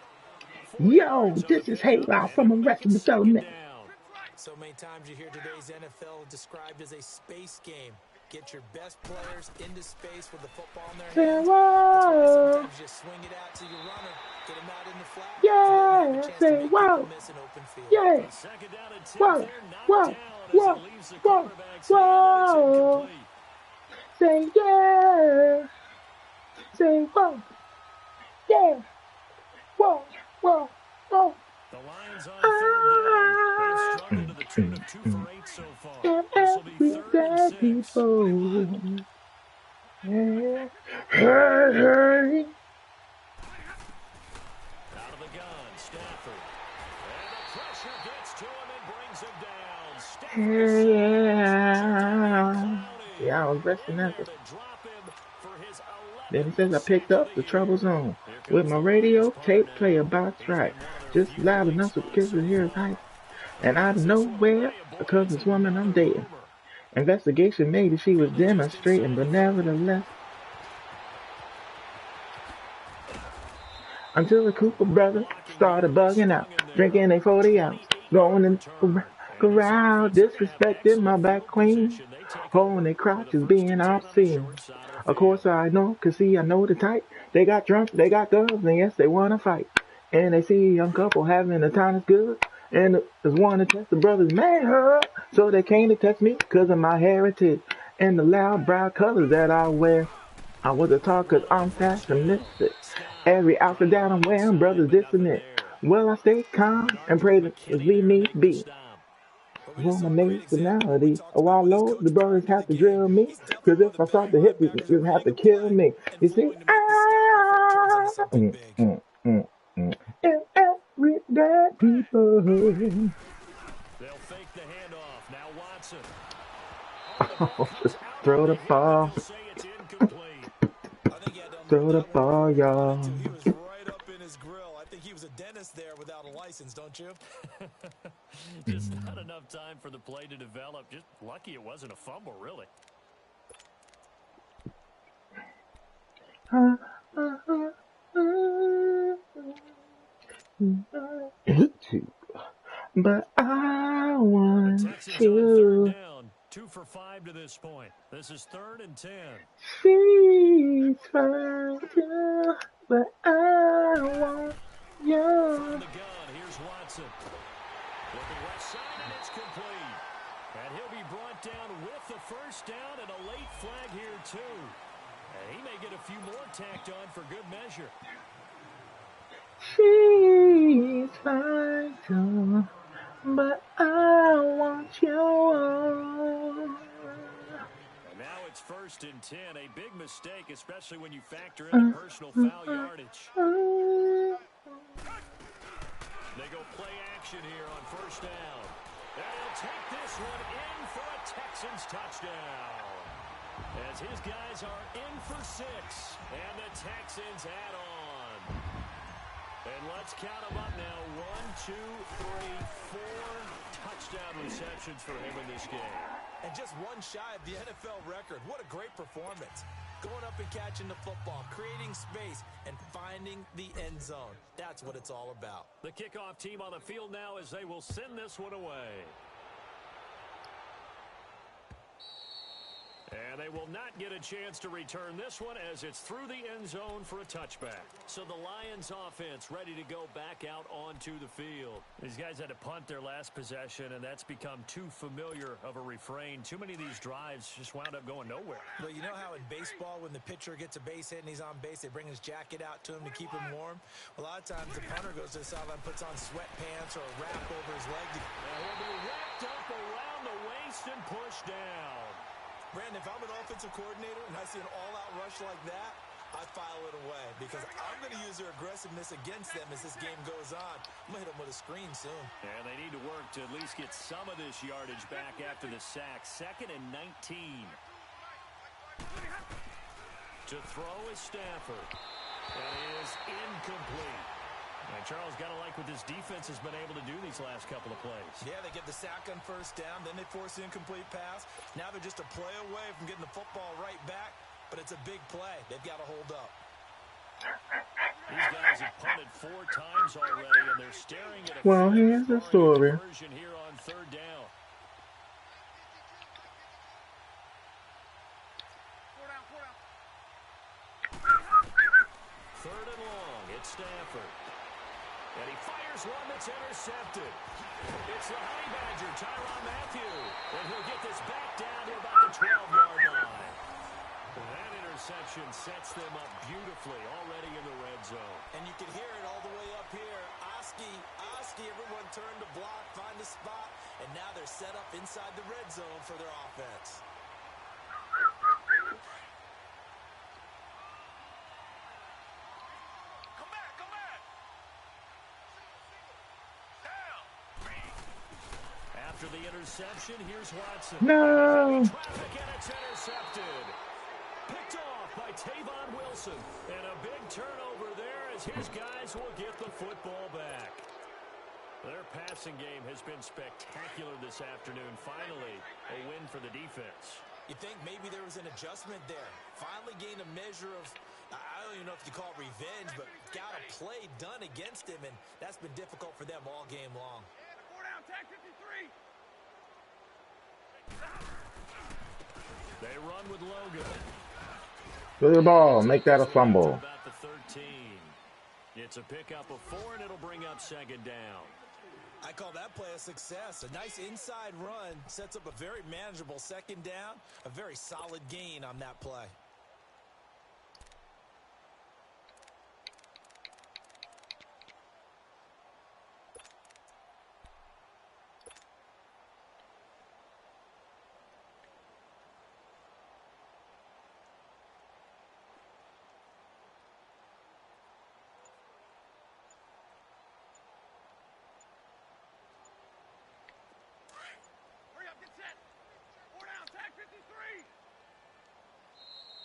Yo, this is Haylock from Arrested Development. So many times you hear today's NFL described as a space game. Get your best players into space with the football in their hands. That's why sometimes you just swing it out to your runner, get him out in the flat. Yeah, say wow. Yeah. Whoa, whoa, whoa, whoa, whoa. Say yeah. Say whoa. Yeah. Whoa, whoa, whoa. The Lions on 3rd down. They've struggled to the tune of 2 for 8 so far. This will be 3rd and 6. Yeah. Hey. Out of the gun, Stafford. And the pressure gets to him and brings him down. Yeah. Yeah, I was resting that. Then it says I picked up the trouble zone with my radio tape player box right. Just loud enough so kids will hear his hype. And out of nowhere, a cousin's woman I'm dating. Investigation made that she was demonstrating, but nevertheless. Until the Cooper brother started bugging out, drinking a 40 ounce, going in the crowd, disrespecting my back queen, holding their crotches, being obscene. Of course I know, cause see I know the type. They got drunk, they got guns, and yes they wanna fight. And they see a young couple having the time is good, and there's one to test the brothers man, so they came to test me cause of my heritage and the loud brown colors that I wear. I was a talk cause I'm fashionistic. Every outfit that I'm wearing, brothers dissonant. Well, I stay calm and pray that leave me be. For my nationality, while low, the brothers have to drill me. Cause if I start to hit me, you have to kill me. You see? Everyday people. They'll fake the handoff. Now Watson. Oh, just throw the ball. Throw the ball, y'all. He was right up in his grill. I think he was a dentist there without a license, don't you? Just not enough time for the play to develop. Just lucky it wasn't a fumble, really. But I want Texans you. on 3rd down. 2 for 5 to this point. This is 3rd and 10. She's fine too, but I want you. From the gun, here's Watson. Looking left side, and it's complete. And he'll be brought down with the first down and a late flag here, too. And he may get a few more tacked on for good measure. She's fine too, especially when you factor in the personal foul yardage. They go play action here on first down. And he'll take this one in for a Texans touchdown. As his guys are in for 6, and the Texans add on. And let's count them up now. 1, 2, 3, 4 touchdown receptions for him in this game. And just one shy of the NFL record. What a great performance. Going up and catching the football, creating space, and finding the end zone. That's what it's all about. The kickoff team on the field now as they will send this one away. And they will not get a chance to return this one as it's through the end zone for a touchback. So the Lions offense ready to go back out onto the field. These guys had to punt their last possession, and that's become too familiar of a refrain. Too many of these drives just wound up going nowhere. Well, you know how in baseball when the pitcher gets a base hit and he's on base, they bring his jacket out to him to keep him warm? A lot of times the punter goes to the sideline, puts on sweatpants or a wrap over his leg. Now he'll be wrapped up around the waist and pushed down. Brandon, if I'm an offensive coordinator and I see an all-out rush like that, I file it away because I'm going to use their aggressiveness against them as this game goes on. I'm going to hit them with a screen soon. And they need to work to at least get some of this yardage back after the sack. 2nd and 19. To throw is Stafford. That is incomplete. And Charles, got to like what this defense has been able to do these last couple of plays. Yeah, they get the sack on first down, then they force the incomplete pass. Now they're just a play away from getting the football right back, but it's a big play. They've got to hold up. These guys have punted 4 times already, and they're staring at a here's the story. conversion here on 3rd down. 3rd and long, it's Stafford. And he fires one that's intercepted. It's the Honey Badger, Tyrann Mathieu. And he'll get this back down to about the 12-yard line. That interception sets them up beautifully already in the red zone. And you can hear it all the way up here. Oski, everyone turned to block, find a spot, and now they're set up inside the red zone for their offense. After the interception, here's Watson. No. Traffic, and it's intercepted. Picked off by Tavon Wilson. And a big turnover there as his guys will get the football back. Their passing game has been spectacular this afternoon. Finally, a win for the defense. You think maybe there was an adjustment there. Finally gained a measure of, I don't even know if you call it revenge, but got a play done against him, and that's been difficult for them all game long. They run with Logan. Throw the ball. Make that a fumble. About the 13. It's a pickup of 4, and it'll bring up 2nd down. I call that play a success. A nice inside run sets up a very manageable 2nd down. A very solid gain on that play.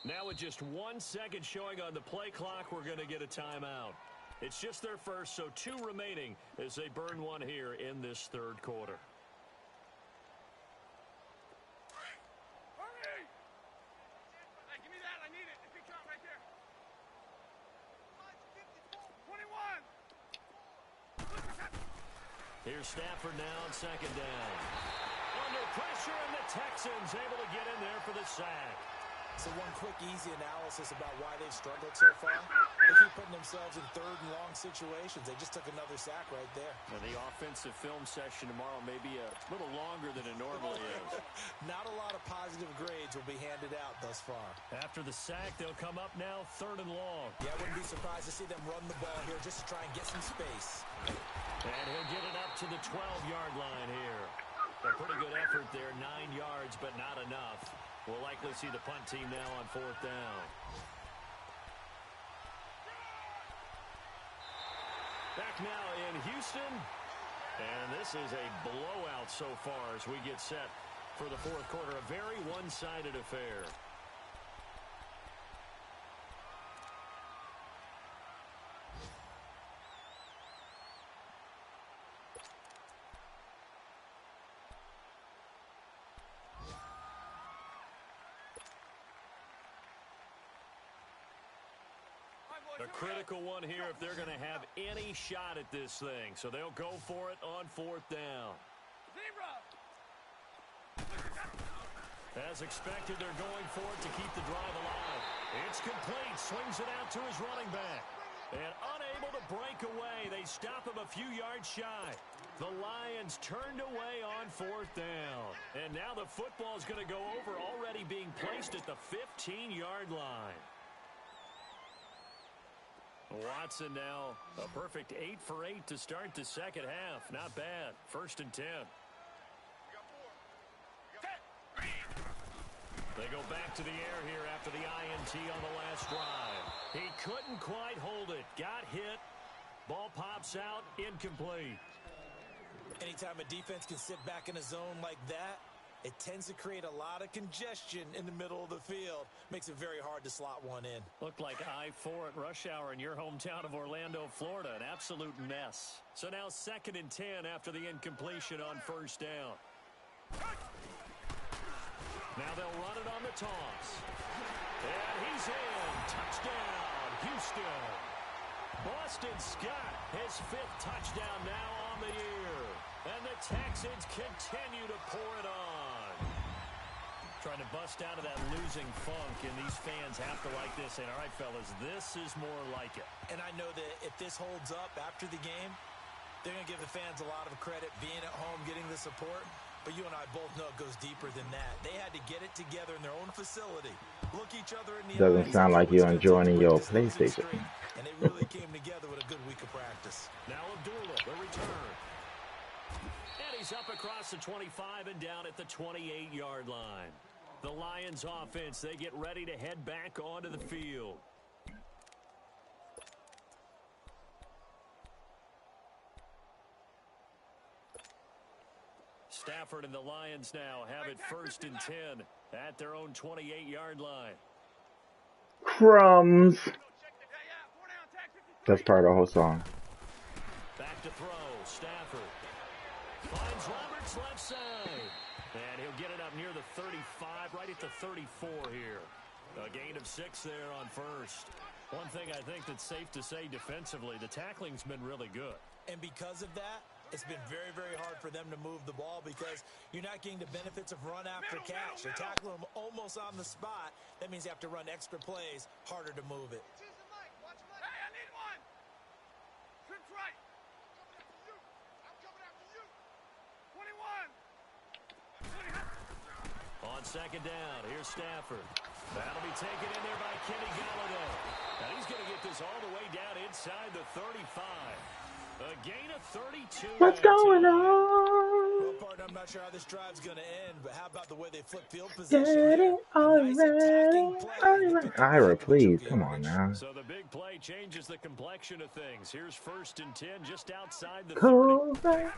Now with just 1 second showing on the play clock, we're going to get a timeout. It's just their first, so 2 remaining as they burn one here in this 3rd quarter. Hurry! Hey, give me that. I need it. The big shot right there. 21. Here's Stafford now on 2nd down. Under pressure, and the Texans able to get in there for the sack. So one quick, easy analysis about why they've struggled so far. They keep putting themselves in 3rd and long situations. They just took another sack right there. Now the offensive film session tomorrow may be a little longer than it normally is. Not a lot of positive grades will be handed out thus far. After the sack, they'll come up now 3rd and long. Yeah, I wouldn't be surprised to see them run the ball here just to try and get some space. And he'll get it up to the 12-yard line here. A pretty good effort there, 9 yards, but not enough. We'll likely see the punt team now on 4th down. back now in Houston. And this is a blowout so far as we get set for the fourth quarter. A very one-sided affair. A critical one here if they're going to have any shot at this thing. So they'll go for it on fourth down. As expected, they're going for it to keep the drive alive. It's complete. Swings it out to his running back. And unable to break away. They stop him a few yards shy. The Lions turned away on fourth down. And now the football is going to go over, already being placed at the 15-yard line. Watson now a perfect 8 for 8 to start the second half. Not bad. 1st and 10. They go back to the air here after the INT on the last drive. He couldn't quite hold it. Got hit. Ball pops out. Incomplete. Anytime a defense can sit back in a zone like that, it tends to create a lot of congestion in the middle of the field. Makes it very hard to slot one in. Looked like I-4 at rush hour in your hometown of Orlando, Florida. An absolute mess. So now 2nd and 10 after the incompletion on 1st down. Now they'll run it on the toss. And he's in. Touchdown, Houston. Boston Scott, his 5th touchdown now on the year. And the Texans continue to pour it on. Trying to bust out of that losing funk, and these fans have to like this. And all right, fellas, this is more like it. And I know that if this holds up after the game, they're going to give the fans a lot of credit being at home, getting the support. But you and I both know it goes deeper than that. They had to get it together in their own facility. Look each other in the eyes. Doesn't sound like you're enjoying your PlayStation. And they really came together with a good week of practice. Now Abdullah, the return. And he's up across the 25 and down at the 28-yard line. The Lions offense, they get ready to head back onto the field. Stafford and the Lions now have it 1st and 10 at their own 28-yard line. Crumbs. That's part of the whole song. Back to throw. Stafford finds Roberts left side. And he'll get it up near the 35, right at the 34 here. A gain of 6 there on 1st. One thing I think that's safe to say defensively, the tackling's been really good. And because of that, it's been very, very hard for them to move the ball because you're not getting the benefits of run after catch. They tackle them almost on the spot. That means you have to run extra plays, harder to move it. Hey, I need one. Trips right. I'm coming after you. 21. On 2nd down, here's Stafford. That'll be taken in there by Kenny Galladay. Now he's going to get this all the way down inside the 35. A gain of 32. What's going on? Well, partner, I'm not sure how this drive's going to end, but how about the way they flip field position? Get it already. Ira, please, come on now. So the big play changes the complexion of things. Here's 1st and 10 just outside the 30. Go back.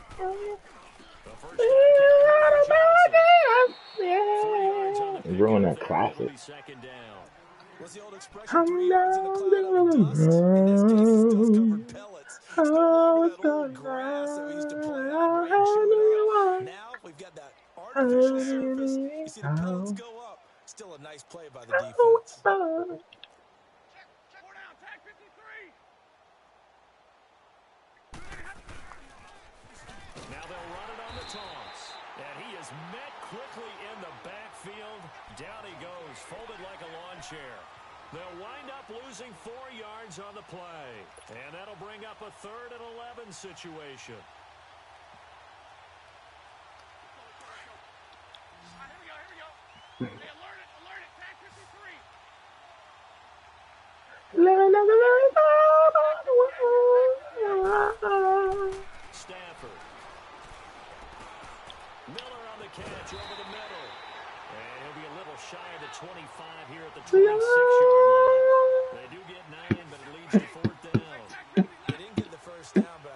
Ruin that classic. What's the old expression? 3 yards in the cloud of dust. In this case, it's dust-covered pellets. Still remember that old grass that we used to play on, right, and chew it out. Now we've got that artificial surface. You see the pellets go up. Still a nice play by the defense. Check 4 down. Tag 53. Now they'll run it on the toss. And he is met quickly in the backfield. Down he goes, folded like a lawn chair. They'll wind up losing 4 yards on the play. And that'll bring up a 3rd and 11 situation. Here we go. Hey, alert it. Tag 53. Stafford. Miller on the catch over the middle. And he'll be a little shy of the 25 here at the 26-yard line. They do get 9, but it leads to 4th down. They didn't get the 1st down, but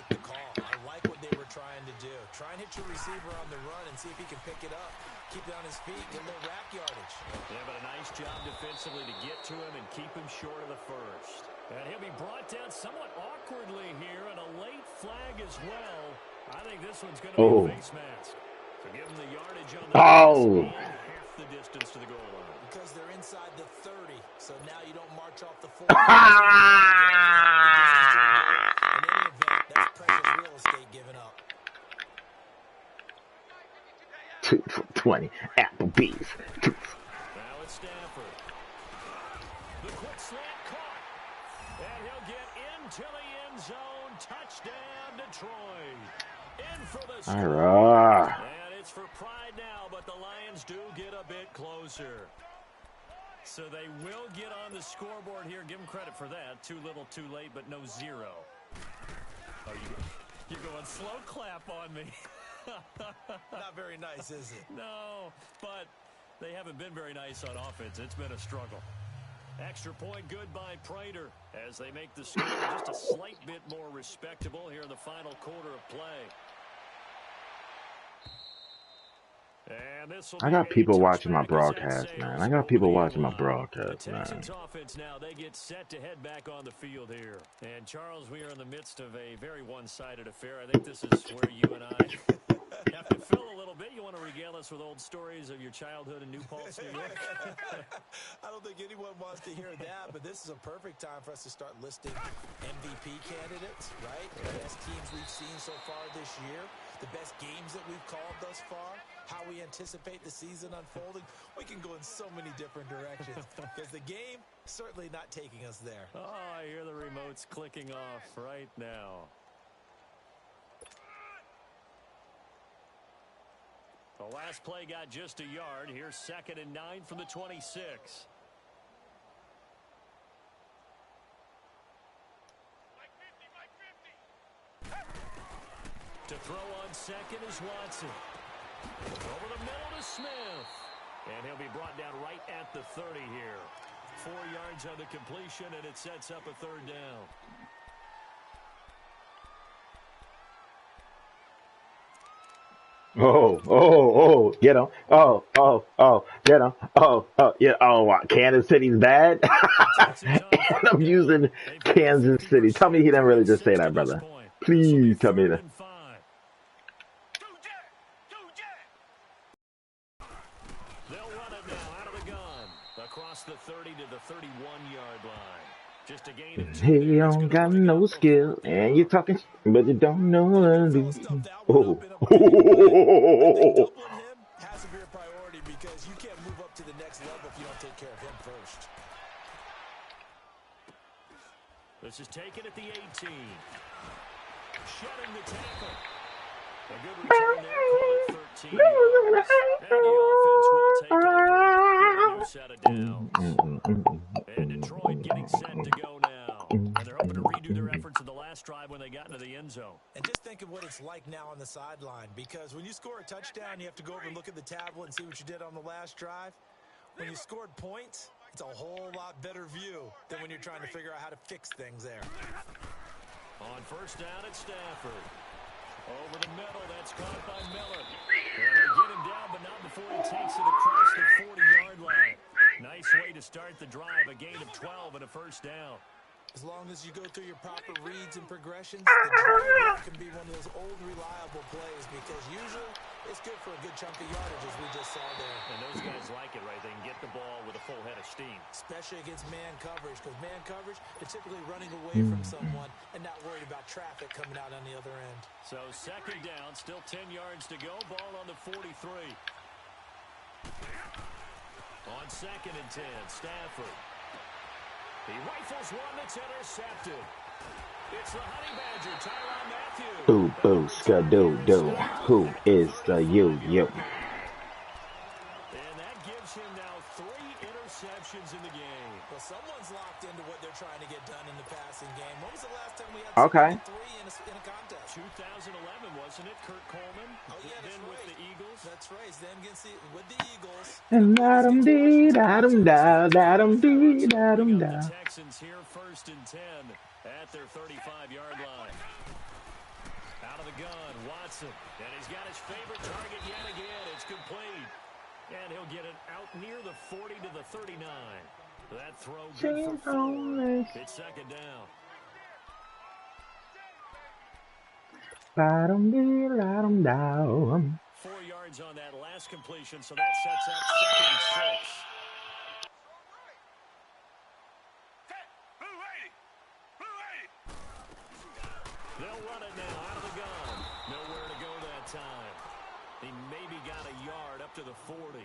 like the call. I like what they were trying to do. Try and hit your receiver on the run and see if he can pick it up. Keep it on his feet, get a little rack yardage. Yeah, but a nice job defensively to get to him and keep him short of the first. And he'll be brought down somewhat awkwardly here, and a late flag as well. I think this one's going to be a face mask. So give him the yardage on the and half the distance to the goal line. Because they're inside the 30, so now you don't march off the 40. In any event, that's precious real estate given up. 2 for 20. Applebee's. Now it's Stafford. The quick slant caught. And he'll get into the end zone. Touchdown, Detroit. In for the score. And it's for pride now, but the Lions do get a bit closer. So they will get on the scoreboard here. Give them credit for that. Too little, too late, but no zero. Oh, you're going slow clap on me. Not very nice, is it? No, but they haven't been very nice on offense. It's been a struggle. Extra point good by Prater as they make the score just a slight bit more respectable here in the final quarter of play. And I got people watching my broadcast, man. I got people watching my broadcast, man. Texans offense now, they get set to head back on the field here. And Charles, we are in the midst of a very one-sided affair. I think this is where you and I have to fill a little bit. You want to regale us with old stories of your childhood in New Paltz, New York? I don't think anyone wants to hear that, but this is a perfect time for us to start listing MVP candidates, right? The best teams we've seen so far this year, the best games that we've called thus far, how we anticipate the season unfolding. We can go in so many different directions because the game certainly not taking us there. Oh, I hear the remotes clicking off right now. The last play got just a yard. Here's 2nd and 9 from the 26. To throw on second is Watson. Over the middle to Smith. And he'll be brought down right at the 30 here. 4 yards on the completion, and it sets up a 3rd down. Get him. Get him. Yeah. Kansas City's bad. And I'm using Kansas City. Tell me he didn't really just say that, brother. Please tell me that. They'll run it now out of the gun. Across the 30 to the 31-yard line. Just a gain of 2. He don't got no skill, and you're talking, but you don't know what to do. Doubling him has to be a priority because you can't move up to the next level if you don't take care of him first. This is taken at the 18. Shedding the tackle. A good return there. Call it 13 yards. And the offense will take over. A new set of downs. And Detroit getting set to go now. And they're hoping to redo their efforts in the last drive when they got into the end zone. And just think of what it's like now on the sideline, because when you score a touchdown, you have to go over and look at the tablet and see what you did on the last drive. When you scored points, it's a whole lot better view than when you're trying to figure out how to fix things there. On 1st down, it's Stafford. Over the middle, that's caught by Miller. And they get him down, but not before he takes it across the 40-yard line. Nice way to start the drive, a gain of 12 and a 1st down. As long as you go through your proper reads and progressions, the drive can be one of those old, reliable plays because usually it's good for a good chunk of yardage, as we just saw there. And those guys like it, right? They can get the ball with a full head of steam. Especially against man coverage, because man coverage, they're typically running away from someone and not worried about traffic coming out on the other end. So 2nd down, still 10 yards to go. Ball on the 43. On 2nd and 10, Stafford. He rifles one that's intercepted. It's the Honey Badger, Tyrann Mathieu. Boo, boo, skadoo-doo. Who is the you? And that gives him now 3 interceptions in the game. Well, someone's locked into what they're trying to get done in the passing game. When was the last time we had 3 in a contest? 2011, wasn't it? Kurt Coleman. Oh, yeah, that's then right. with the Eagles. That's right. Then with the Eagles. And da-dum-dee, da-dum-da, da-dum-dee, da-dum-da. The Texans here 1st and 10 at their 35-yard line. the gun, Watson. And he's got his favorite target yet again. It's complete. And he'll get it out near the 40 to the 39. That throw good for 4. It's second down. Bottom, bottom, down. 4 yards on that last completion, so that sets up second and 6. They'll run it now out of the gun. Nowhere to go that time. He maybe got a yard up to the 40.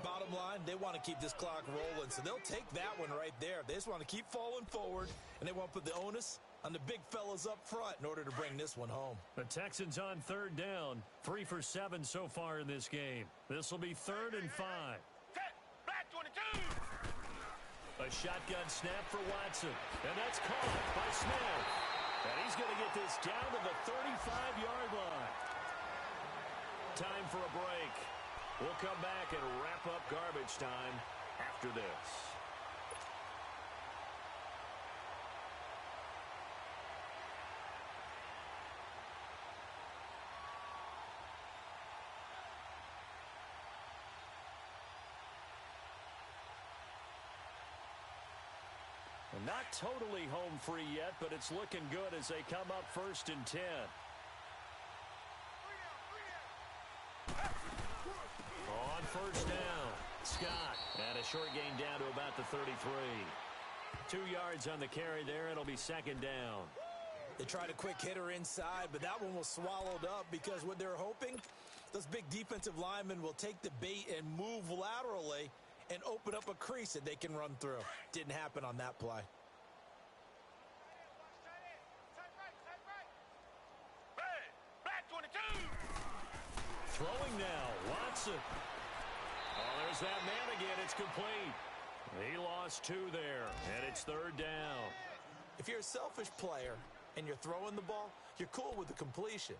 Bottom line, they want to keep this clock rolling, so they'll take that one right there. They just want to keep falling forward, and they want to put the onus on the big fellas up front in order to bring this one home. The Texans on third down. 3 for 7 so far in this game. This will be 3rd and 5. A shotgun snap for Watson, and that's caught by Smith. And he's going to get this down to the 35-yard line. Time for a break. We'll come back and wrap up garbage time after this. Not totally home free yet, but it's looking good as they come up 1st and 10. On 1st down, Scott. And a short gain down to about the 33. 2 yards on the carry there. It'll be 2nd down. They tried a quick hitter inside, but that one was swallowed up because what they're hoping, those big defensive linemen will take the bait and move laterally and open up a crease that they can run through. Didn't happen on that play. Throwing now, Watson. Oh, there's that man again. It's complete. He lost 2 there, and it's 3rd down. If you're a selfish player and you're throwing the ball, you're cool with the completion.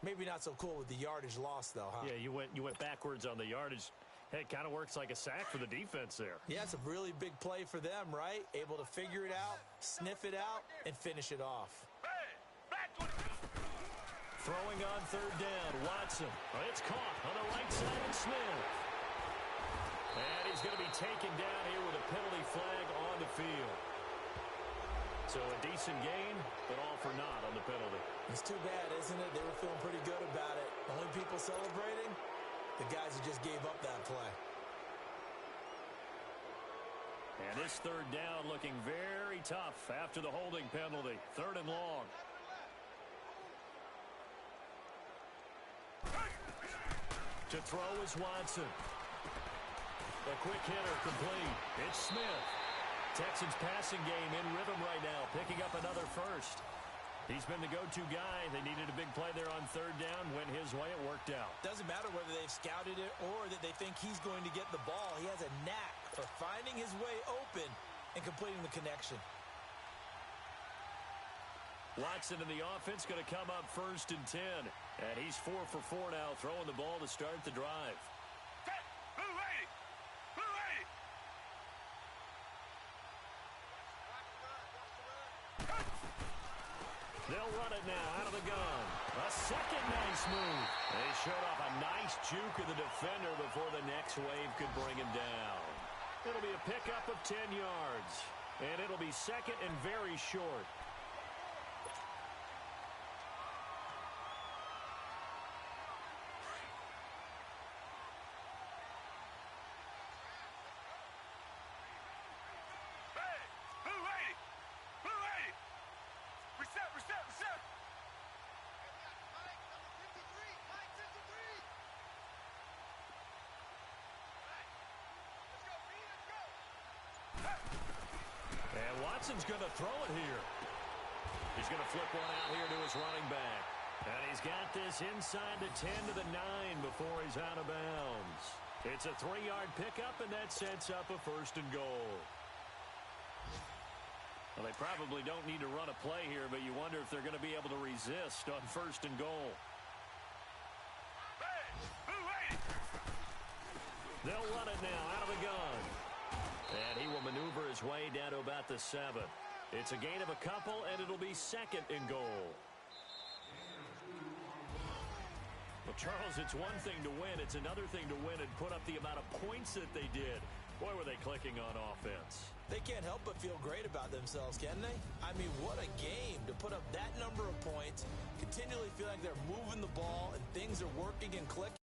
Maybe not so cool with the yardage loss, though, huh? Yeah, you went backwards on the yardage. Hey, it kind of works like a sack for the defense there. Yeah, it's a really big play for them, right? Able to figure it out, sniff it out, and finish it off. Throwing on 3rd down, Watson. Oh, it's caught on the right side of Smith. And he's going to be taken down here with a penalty flag on the field. So a decent gain, but all for naught on the penalty. It's too bad, isn't it? They were feeling pretty good about it. Only people celebrating, the guys who just gave up that play. And this 3rd down looking very tough after the holding penalty. 3rd and long. To throw is Watson. A quick hitter complete. It's Smith. Texans passing game in rhythm right now, picking up another first. He's been the go-to guy. They needed a big play there on 3rd down. Went his way. It worked out. Doesn't matter whether they've scouted it or that they think he's going to get the ball. He has a knack for finding his way open and completing the connection. Watson in the offense going to come up 1st and 10. And he's 4 for 4 now, throwing the ball to start the drive. They'll run it now out of the gun. A second nice move. They showed off a nice juke of the defender before the next wave could bring him down. It'll be a pickup of 10 yards. And it'll be 2nd and very short. Watson's going to throw it here. He's going to flip one out here to his running back. And he's got this inside the 10 to the 9 before he's out of bounds. It's a 3-yard pickup, and that sets up a 1st and goal. Well, they probably don't need to run a play here, but you wonder if they're going to be able to resist on 1st and goal. They'll run it now out of the gun. And he will maneuver his way down to about the 7. It's a gain of a couple, and it'll be 2nd and goal. Charles, it's one thing to win. It's another thing to win and put up the amount of points that they did. Boy, were they clicking on offense. They can't help but feel great about themselves, can they? I mean, what a game to put up that number of points, continually feel like they're moving the ball and things are working and clicking.